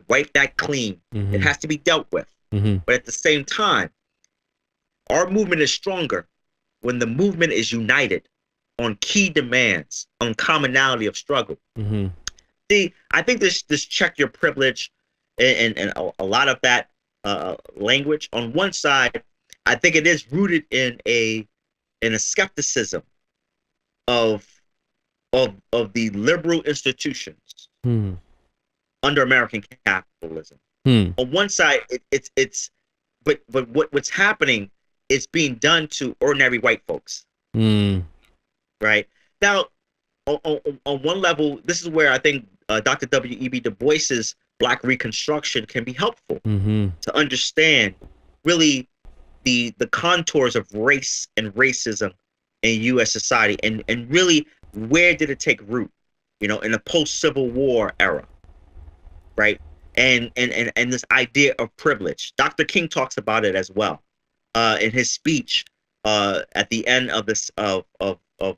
wipe that clean. It has to be dealt with. But at the same time, our movement is stronger when the movement is united on key demands, on commonality of struggle. See, I think this check your privilege and a lot of that language on one side, I think it is rooted in a skepticism of the liberal institutions under American capitalism. On one side, but what's happening is being done to ordinary white folks. Right now, on one level, this is where I think Dr. W.E.B. Du Bois's Black Reconstruction can be helpful to understand really the contours of race and racism in U.S. society, and really where did it take root, in a post-Civil War era, right? And this idea of privilege. Dr. King talks about it as well in his speech at the end of this of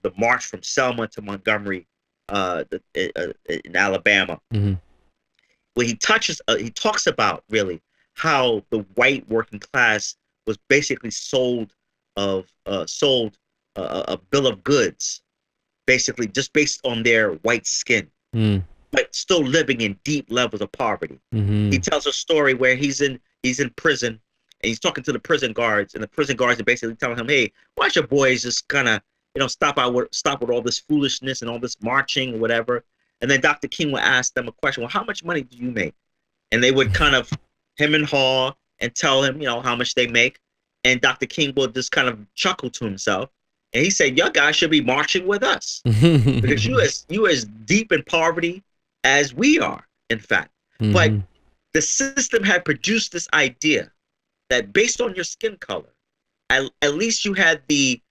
the march from Selma to Montgomery in Alabama, where he talks about really how the white working class was basically sold a bill of goods, basically just based on their white skin, but still living in deep levels of poverty. He tells a story where he's in prison and he's talking to the prison guards, and the prison guards are basically telling him, "Hey, why don't your boys just kind of stop with all this foolishness and all this marching or whatever?" And then Dr. King would ask them a question: "Well, how much money do you make?" And they would kind of hem and haw and tell him, how much they make. And Dr. King would just kind of chuckle to himself, and he said, "Your guys should be marching with us because you as deep in poverty as we are, in fact." But the system had produced this idea that based on your skin color, at least you had the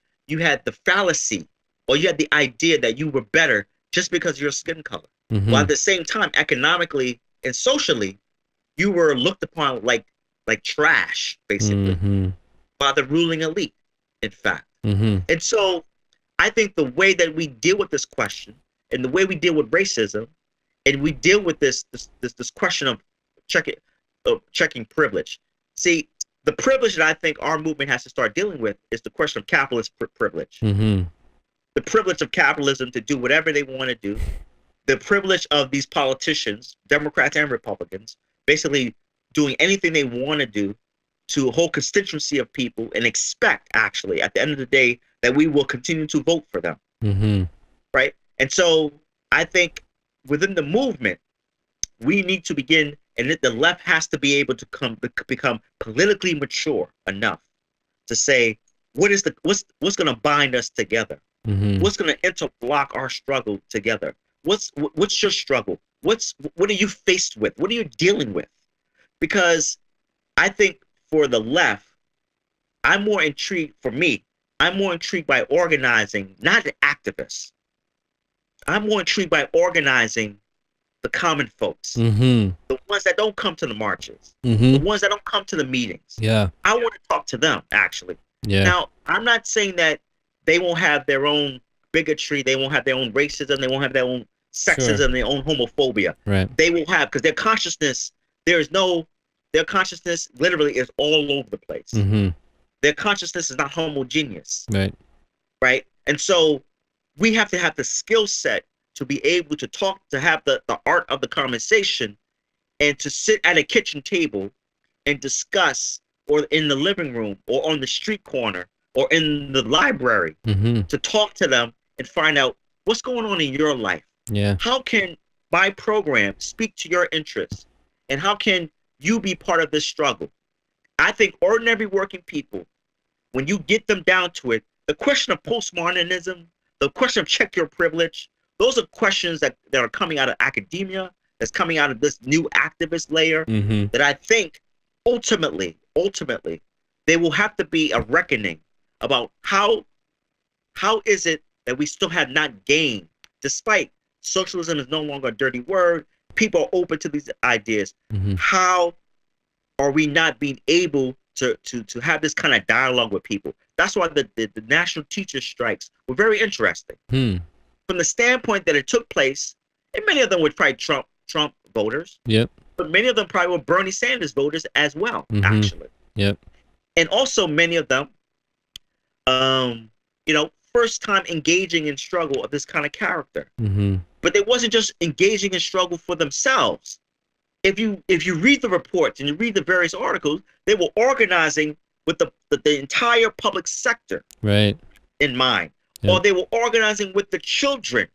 fallacy, or you had the idea that you were better just because of your skin color. While at the same time, economically and socially, you were looked upon like trash, basically, by the ruling elite, in fact.
Mm-hmm.
And so I think the way that we deal with this question and the way we deal with racism and we deal with this question of checking privilege. See, the privilege that I think our movement has to start dealing with is the question of capitalist privilege.
Mm-hmm.
The privilege of capitalism to do whatever they want to do. The privilege of these politicians, Democrats and Republicans, basically doing anything they want to do to a whole constituency of people and expect, actually, at the end of the day, that we will continue to vote for them.
Mm-hmm.
Right? And so I think within the movement, we need to begin, and the left has to be able to become politically mature enough to say, what's going to bind us together?
Mm-hmm.
What's going to interblock our struggle together? What's your struggle? What are you faced with? What are you dealing with? Because I think for the left, I'm more intrigued by organizing, not the activists. I'm more intrigued by organizing the common folks,
Mm-hmm.
the ones that don't come to the marches,
Mm-hmm.
the ones that don't come to the meetings.
Yeah.
I want to talk to them, actually.
Yeah.
Now, I'm not saying that they won't have their own bigotry, they won't have their own racism, they won't have their own sexism,
Sure.
their own homophobia.
Right.
They will have, because their consciousness, their consciousness literally is all over the place.
Mm-hmm.
Their consciousness is not homogeneous.
Right.
Right? And so we have to have the skill set to be able to talk, to have the art of the conversation, and to sit at a kitchen table and discuss, or in the living room, or on the street corner, or in the library,
Mm-hmm.
to talk to them and find out what's going on in your life.
Yeah.
How can my program speak to your interests? And how can you be part of this struggle? I think ordinary working people, when you get them down to it, the question of postmodernism, the question of check your privilege, those are questions that are coming out of academia, that's coming out of this new activist layer,
Mm-hmm.
that I think ultimately, they will have to be a reckoning about how is it that we still have not gained, despite socialism is no longer a dirty word, people are open to these ideas.
Mm-hmm.
How are we not being able to have this kind of dialogue with people? That's why the national teacher strikes were very interesting.
Hmm.
From the standpoint that it took place, and many of them were probably Trump voters,
Yep.
but many of them probably were Bernie Sanders voters as well,
Mhm.
actually.
Yep.
And also many of them, first time engaging in struggle of this kind of character.
Mm-hmm.
But they wasn't just engaging in struggle for themselves. If you read the reports and you read the various articles, they were organizing with the entire public sector
Right.
in mind,
Yeah.
or they were organizing with the children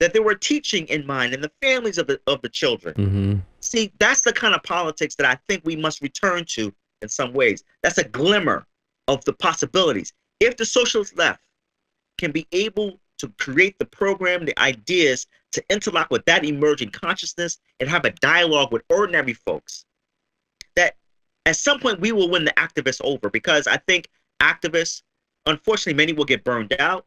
that they were teaching in mind and the families of the children.
Mm-hmm.
See, that's the kind of politics that I think we must return to in some ways. That's a glimmer of the possibilities. If the socialist left can be able to create the program, the ideas to interlock with that emerging consciousness and have a dialogue with ordinary folks, that at some point we will win the activists over, because I think activists, unfortunately, many will get burned out.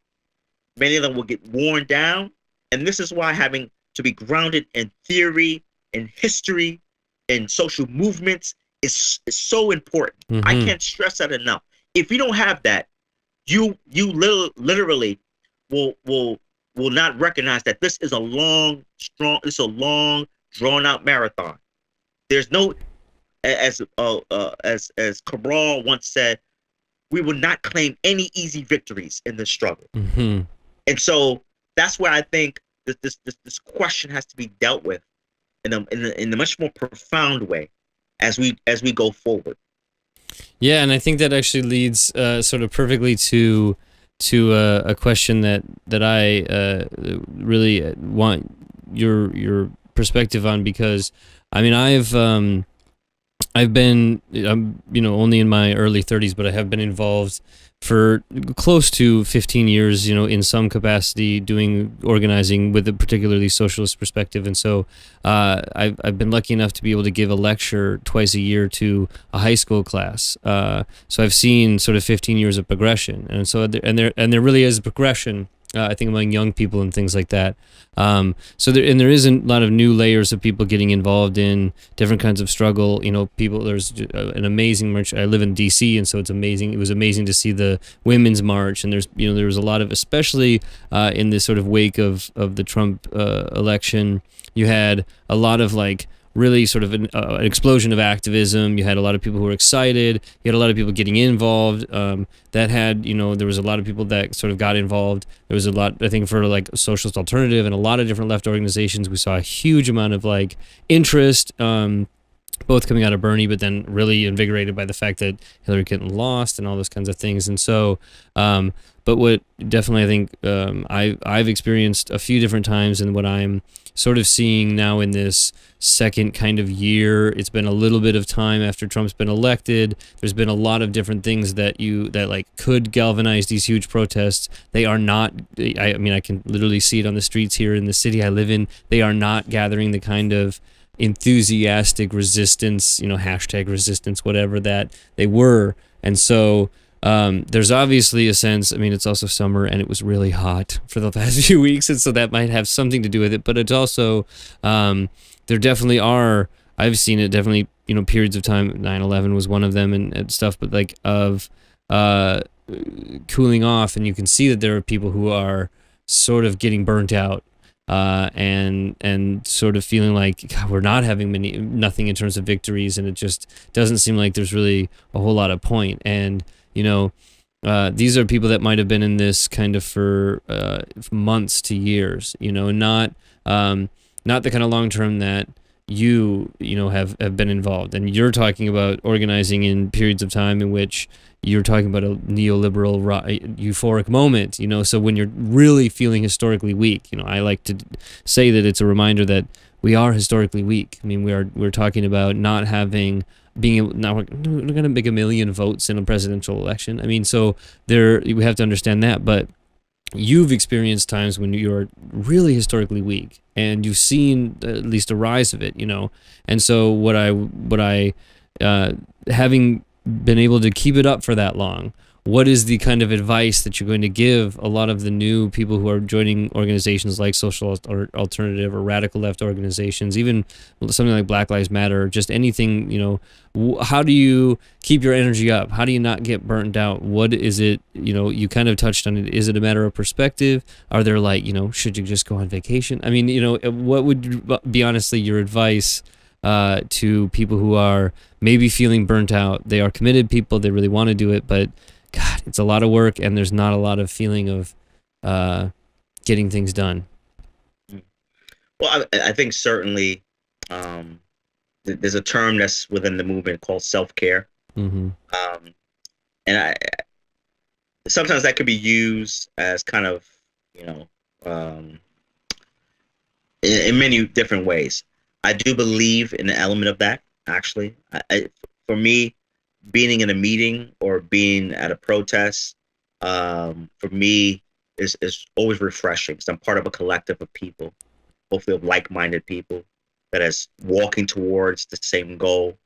Many of them will get worn down. And this is why having to be grounded in theory, in history, in social movements is so important.
Mm-hmm.
I can't stress that enough. If you don't have that, you literally will not recognize that this is a long, drawn out marathon. There's no, as Cabral once said, we will not claim any easy victories in this struggle.
Mm-hmm.
And so that's where I think this question has to be dealt with in a much more profound way as we go forward.
Yeah, and I think that actually leads sort of perfectly to a question that I really want your perspective on, because I mean I've been only in my early 30s, but I have been involved for close to 15 years, in some capacity, doing organizing with a particularly socialist perspective. And so I've been lucky enough to be able to give a lecture twice a year to a high school class. So I've seen sort of 15 years of progression, and so there really is progression I think among young people and things like that. So there is a lot of new layers of people getting involved in different kinds of struggle. There's an amazing march. I live in DC, and so it's amazing. It was amazing to see the women's march, and there was a lot of, especially in this sort of wake of the Trump election, you had a lot of like really sort of an explosion of activism. You had a lot of people who were excited. You had a lot of people getting involved. There was a lot of people that sort of got involved. There was a lot, I think, for like Socialist Alternative and a lot of different left organizations. We saw a huge amount of like interest, both coming out of Bernie, but then really invigorated by the fact that Hillary Clinton lost and all those kinds of things. And so, but what definitely I think I've experienced a few different times, and what I'm sort of seeing now in this second kind of year, it's been a little bit of time after Trump's been elected. There's been a lot of different things that like could galvanize these huge protests. They are not, I mean, I can literally see it on the streets here in the city I live in. They are not gathering the kind of enthusiastic resistance, hashtag resistance, whatever, that they were. And so there's obviously a sense, I mean, it's also summer and it was really hot for the past few weeks, and so that might have something to do with it, but it's also, there definitely are, I've seen it definitely, periods of time, 9/11 was one of them and stuff, but like of cooling off, and you can see that there are people who are sort of getting burnt out, and sort of feeling like, God, we're not having nothing in terms of victories, and it just doesn't seem like there's really a whole lot of point. And these are people that might have been in this kind of for months to years, not the kind of long term that you have been involved. And you're talking about organizing in periods of time in which you're talking about a neoliberal euphoric moment, so when you're really feeling historically weak, I like to say that it's a reminder that we are historically weak. I mean, we're talking about not having, now we're going to make 1 million votes in a presidential election. I mean, so we have to understand that, but you've experienced times when you're really historically weak, and you've seen at least a rise of it, and so what I having been able to keep it up for that long, what is the kind of advice that you're going to give a lot of the new people who are joining organizations like Socialist Alternative or radical left organizations, even something like Black Lives Matter, or just anything, how do you keep your energy up? How do you not get burnt out? What is it, you kind of touched on it. Is it a matter of perspective? Are there like, should you just go on vacation? I mean, what would be honestly your advice to people who are maybe feeling burnt out? They are committed people. They really want to do it, but God, it's a lot of work, and there's not a lot of feeling of getting things done.
Well, I think certainly there's a term that's within the movement called self-care. Mm-hmm. And sometimes that could be used as kind of, in many different ways. I do believe in the element of that, actually. For me, being in a meeting or being at a protest, for me, is always refreshing, because I'm part of a collective of people, hopefully of like-minded people, that is walking towards the same goal.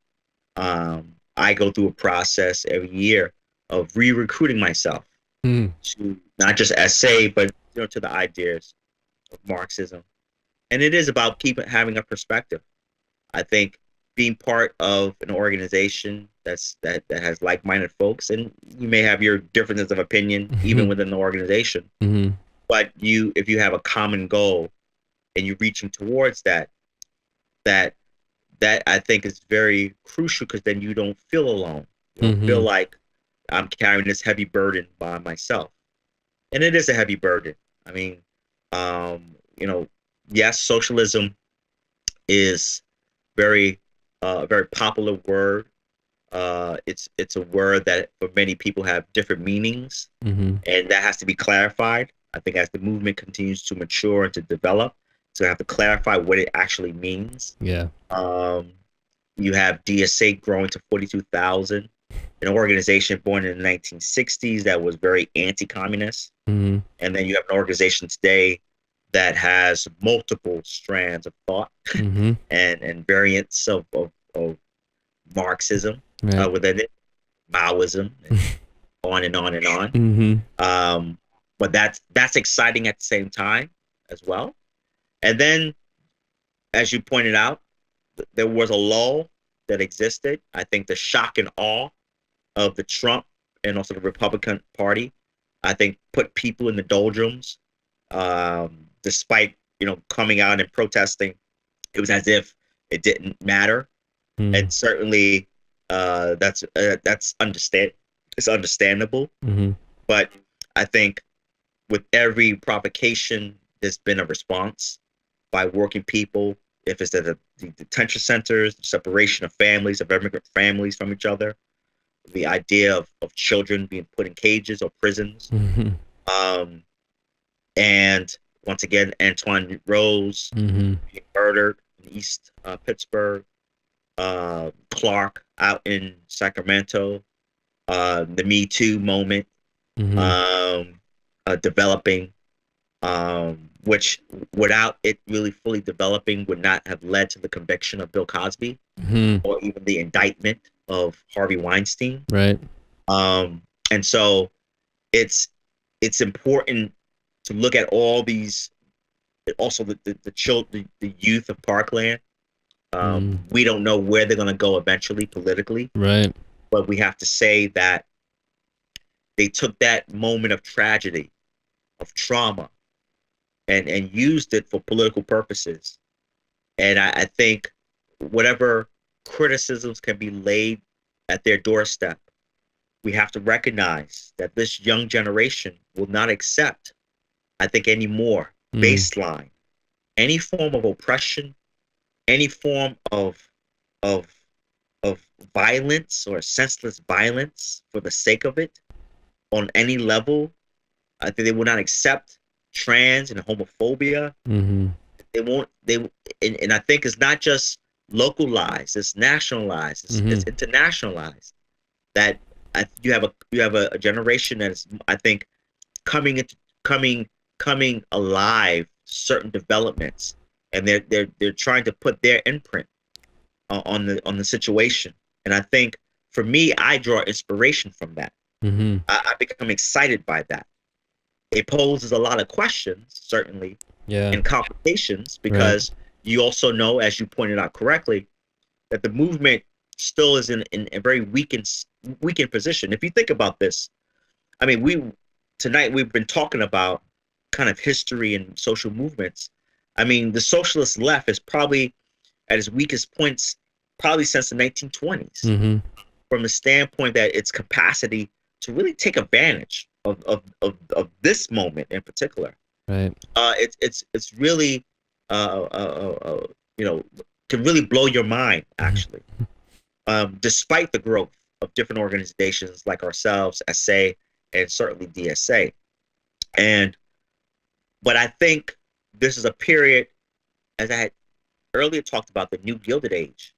I go through a process every year of re-recruiting myself to not just essay, but to the ideas of Marxism. And it is about having a perspective. I think being part of an organization that has like-minded folks, and you may have your differences of opinion even within the organization, but if you have a common goal and you're reaching towards that I think is very crucial, because then you don't feel alone. You don't feel like I'm carrying this heavy burden by myself. And it is a heavy burden. I mean, yes, socialism is very popular word. It's a word that for many people have different meanings, and that has to be clarified. I think as the movement continues to mature and to develop, so I have to clarify what it actually means. Yeah. You have DSA growing to 42,000, an organization born in the 1960s that was very anti-communist, and then you have an organization today that has multiple strands of thought and variants of Marxism within it, Maoism, and on and on and on. but that's exciting at the same time as well. And then, as you pointed out, there was a lull that existed. I think the shock and awe of the Trump and also the Republican Party, I think, put people in the doldrums. Despite coming out and protesting, it was as if it didn't matter. And certainly, that's it's understandable. But I think with every provocation, there's been a response by working people. If it's at the detention centers, the separation of families, of immigrant families from each other, the idea of children being put in cages or prisons. And once again, Antoine Rose being murdered in East Pittsburgh, Clark out in Sacramento, the Me Too moment developing, which without it really fully developing would not have led to the conviction of Bill Cosby or even the indictment of Harvey Weinstein.
Right.
And so it's important to look at all these, also the children, the youth of Parkland. We don't know where they're going to go eventually politically.
Right.
But we have to say that they took that moment of tragedy, of trauma, and used it for political purposes. And I think whatever criticisms can be laid at their doorstep, we have to recognize that this young generation will not accept, I think, anymore baseline, any form of oppression, any form of violence or senseless violence for the sake of it on any level. I think they will not accept trans and homophobia. They won't. And I think it's not just localized; it's nationalized. It's internationalized. That you have a generation that is, I think, coming alive to certain developments, and they're trying to put their imprint on the situation. And I think for me, I draw inspiration from that. I become excited by that. It poses a lot of questions, certainly, and complications, because you also know, as you pointed out correctly, that the movement still is in a very weakened position. If you think about this, I mean, tonight we've been talking about kind of history and social movements. I mean, the socialist left is probably at its weakest points probably since the 1920s, from the standpoint that its capacity to really take advantage of this moment in particular.
Right.
It's really can really blow your mind, actually. Despite the growth of different organizations like ourselves, SA, and certainly DSA. But I think this is a period, as I had earlier talked about, the New Gilded Age.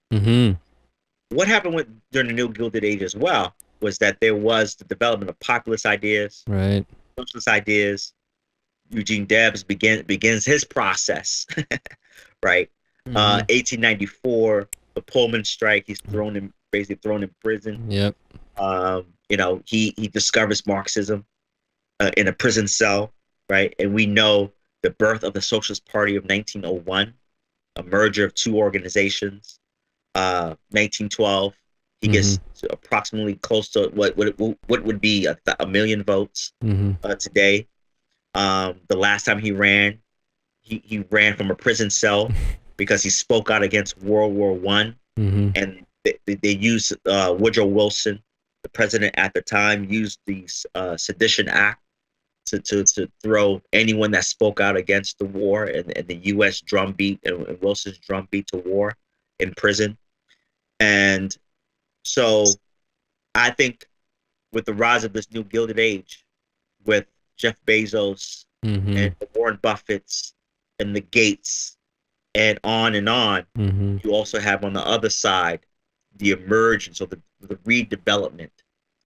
What happened during the New Gilded Age as well was that there was the development of populist ideas,
right,
socialist ideas. Eugene Debs begins his process, right? 1894, the Pullman strike. He's basically thrown in prison.
Yep.
He discovers Marxism in a prison cell, right? And we know the birth of the Socialist Party of 1901, a merger of two organizations. 1912, he gets to approximately close to what would be a million votes today. The last time he ran, he ran from a prison cell because he spoke out against World War I, and they used Woodrow Wilson, the president at the time, used the Sedition Act to throw anyone that spoke out against the war and the U.S. drumbeat and Wilson's drumbeat to war in prison. And so I think with the rise of this New Gilded Age, with Jeff Bezos and the Warren Buffetts and the Gates and on, you also have on the other side the emergence of the redevelopment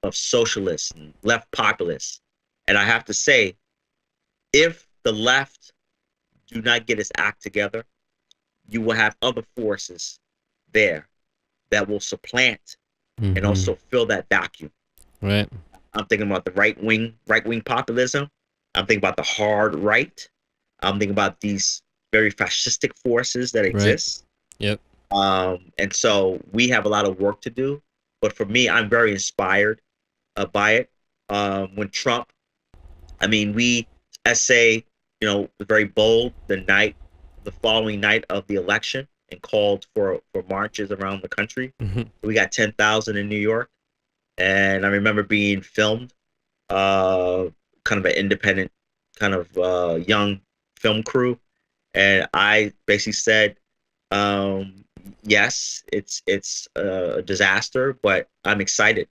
of socialists and left populists. And I have to say, if the left do not get its act together, you will have other forces there that will supplant and also fill that vacuum.
Right.
I'm thinking about the right wing populism, I'm thinking about the hard right. I'm thinking about these very fascistic forces that exist.
Yep.
And so we have a lot of work to do. But for me, I'm very inspired by it. When Trump, I mean, we essay, was very bold the following night of the election, and called for marches around the country.
Mm-hmm.
We got 10,000 in New York. And I remember being filmed, kind of an independent, kind of young film crew. And I basically said, yes, it's a disaster, but I'm excited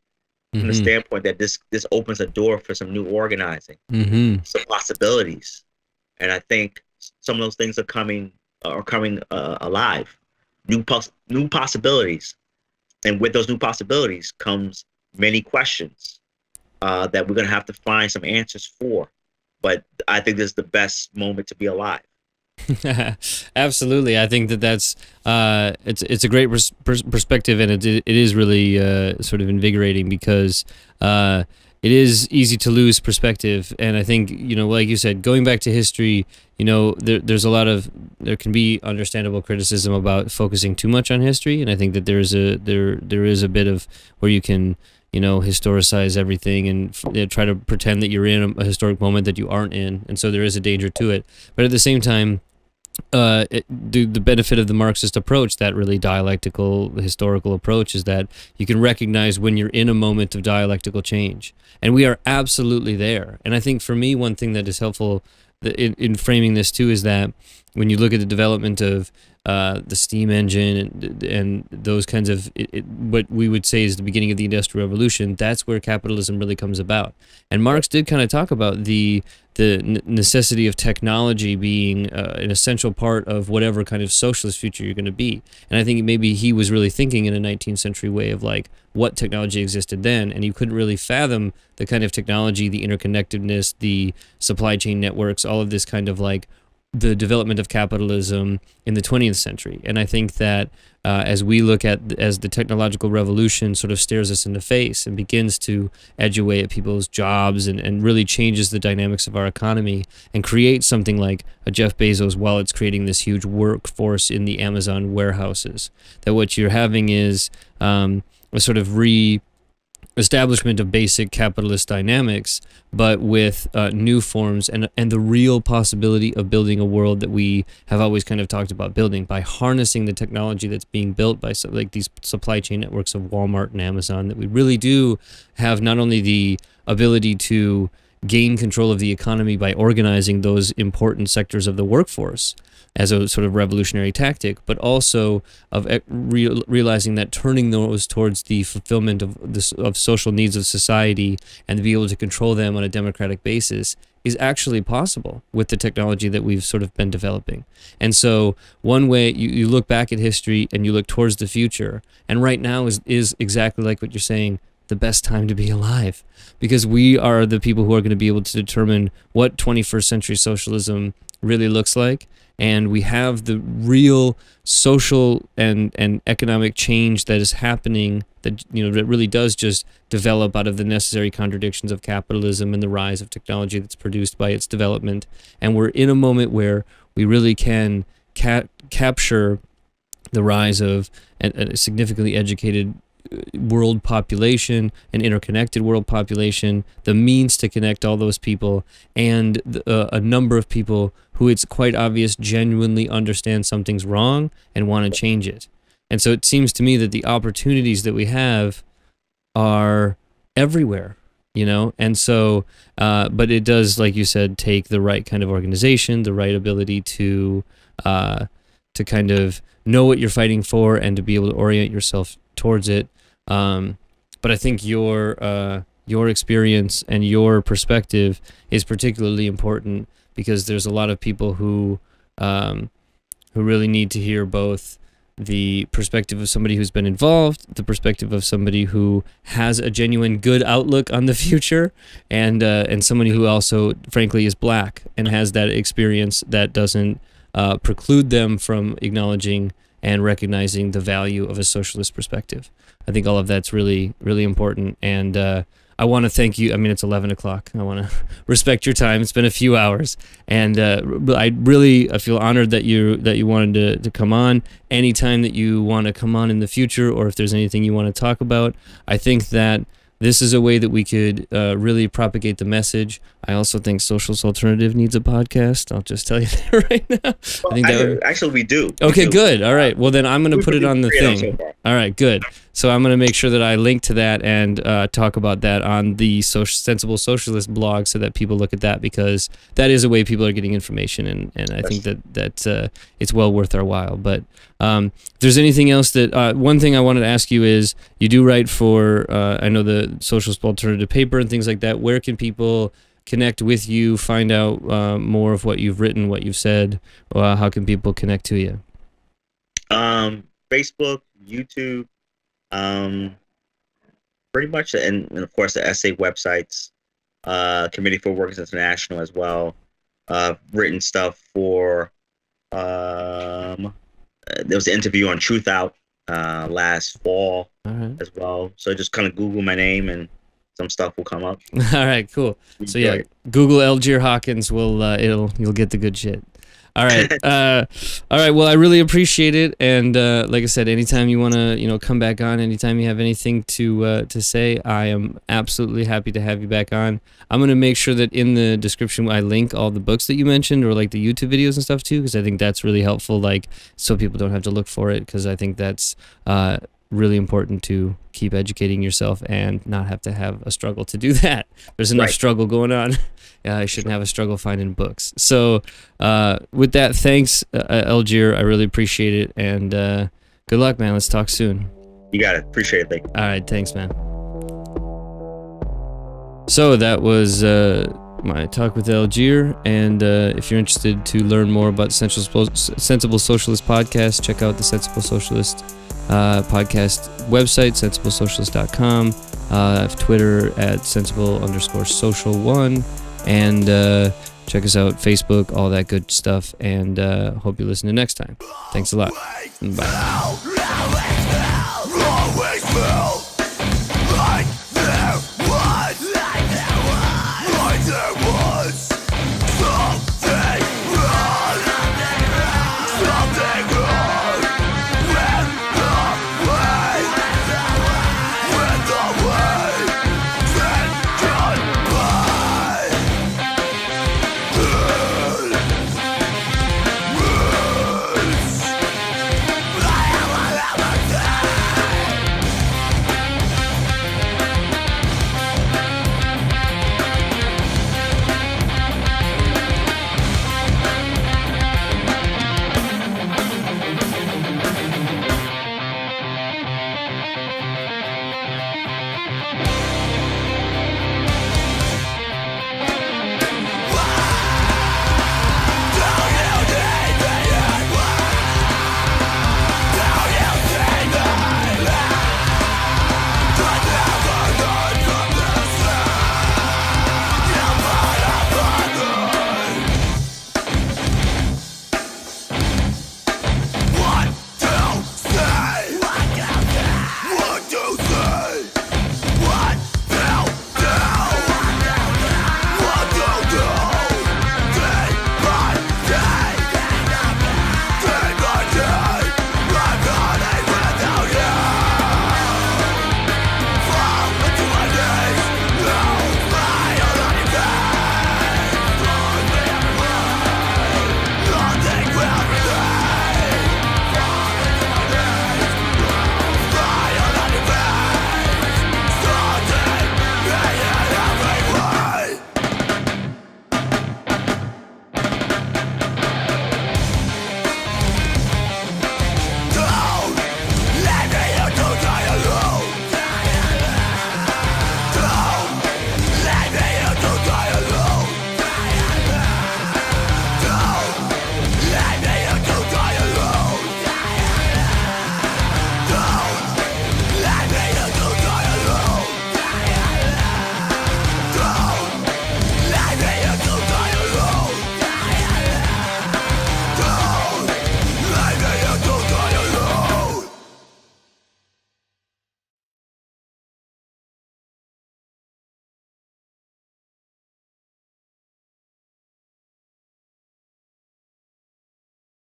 from the standpoint that this opens a door for some new organizing, some possibilities. And I think some of those things are coming alive, new possibilities. And with those new possibilities comes many questions that we're going to have to find some answers for. But I think this is the best moment to be alive.
Absolutely. I think that's it's a great perspective, and it is really sort of invigorating, because it is easy to lose perspective. And I think, like you said, going back to history, there can be understandable criticism about focusing too much on history, and I think that there is a bit of where you can historicize everything and try to pretend that you're in a historic moment that you aren't in, and so there is a danger to it. But at the same time, the benefit of the Marxist approach, that really dialectical historical approach, is that you can recognize when you're in a moment of dialectical change, and we are absolutely there. And I think for me, one thing that is helpful in framing this too is that when you look at the development of the steam engine and those kinds of what we would say is the beginning of the Industrial Revolution, that's where capitalism really comes about. And Marx did kind of talk about the necessity of technology being an essential part of whatever kind of socialist future you're going to be. And I think maybe he was really thinking in a 19th century way of like what technology existed then, and you couldn't really fathom the kind of technology, the interconnectedness, the supply chain networks, all of this kind of like the development of capitalism in the 20th century. And I think that as we look at, as the technological revolution sort of stares us in the face and begins to edge away at people's jobs and really changes the dynamics of our economy and creates something like a Jeff Bezos while it's creating this huge workforce in the Amazon warehouses, that what you're having is a sort of establishment of basic capitalist dynamics, but with new forms and the real possibility of building a world that we have always kind of talked about building by harnessing the technology that's being built by like these supply chain networks of Walmart and Amazon, that we really do have not only the ability to gain control of the economy by organizing those important sectors of the workforce as a sort of revolutionary tactic, but also of realizing that turning those towards the fulfillment of social needs of society and to be able to control them on a democratic basis is actually possible with the technology that we've sort of been developing. And so one way you look back at history and you look towards the future, and right now is exactly like what you're saying, the best time to be alive, because we are the people who are going to be able to determine what 21st century socialism really looks like. And we have the real social and economic change that is happening that, that really does just develop out of the necessary contradictions of capitalism and the rise of technology that's produced by its development. And we're in a moment where we really can capture the rise of a significantly educated world population, an interconnected world population, the means to connect all those people, and a number of people who it's quite obvious genuinely understand something's wrong and want to change it. And so it seems to me that the opportunities that we have are everywhere, and so but it does, like you said, take the right kind of organization, the right ability to kind of know what you're fighting for and to be able to orient yourself towards it. But I think your experience and your perspective is particularly important, because there's a lot of people who really need to hear both the perspective of somebody who's been involved, the perspective of somebody who has a genuine good outlook on the future, and somebody who also, frankly, is black and has that experience that doesn't preclude them from acknowledging and recognizing the value of a socialist perspective. I think all of that's really, really important. And I I want to thank you. I mean, it's 11 o'clock. I want to respect your time. It's been a few hours, and I feel honored that you wanted to come on. Anytime that you want to come on in the future, or if there's anything you want to talk about, I think that this is a way that we could really propagate the message. I also think Socialist Alternative needs a podcast. I'll just tell you that right now.
Well,
I think
actually, we do.
Okay, good. All right. Well, then I'm going to put it on the thing.
So far.
All right, good. So I'm going to make sure that I link to that and talk about that on the Sensible Socialist blog so that people look at that, because that is a way people are getting information, and I think that it's well worth our while. But if there's anything else that one thing I wanted to ask you is, you do write for I know the Socialist Alternative paper and things like that. Where can people connect with you, find out more of what you've written, what you've said? How can people connect to you?
Facebook, YouTube, pretty much, and of course the essay websites, Committee for Workers International as well. Written stuff for there was an interview on Truth Out last fall as well. So just kind of Google my name and some stuff will come up.
All right, cool. So yeah, Google Eljeer Hawkins you'll get the good shit. All right. All right. Well, I really appreciate it. And like I said, anytime you want to, come back on, anytime you have anything to say, I am absolutely happy to have you back on. I'm going to make sure that in the description, I link all the books that you mentioned, or like the YouTube videos and stuff too, because I think that's really helpful, like, so people don't have to look for it, because I think that's really important to keep educating yourself and not have to have a struggle to do that. There's enough struggle going on. I shouldn't have a struggle finding books. So with that, thanks, Eljeer. I really appreciate it. And good luck, man. Let's talk soon.
You got it. Appreciate it. Thank you.
All right. Thanks, man. So that was my talk with Eljeer. And if you're interested to learn more about the Sensible Socialist podcast, check out the Sensible Socialist podcast website, sensiblesocialist.com. I have Twitter at sensible_social1. And check us out, Facebook, all that good stuff. And hope you listen to next time. Thanks a lot. Bye.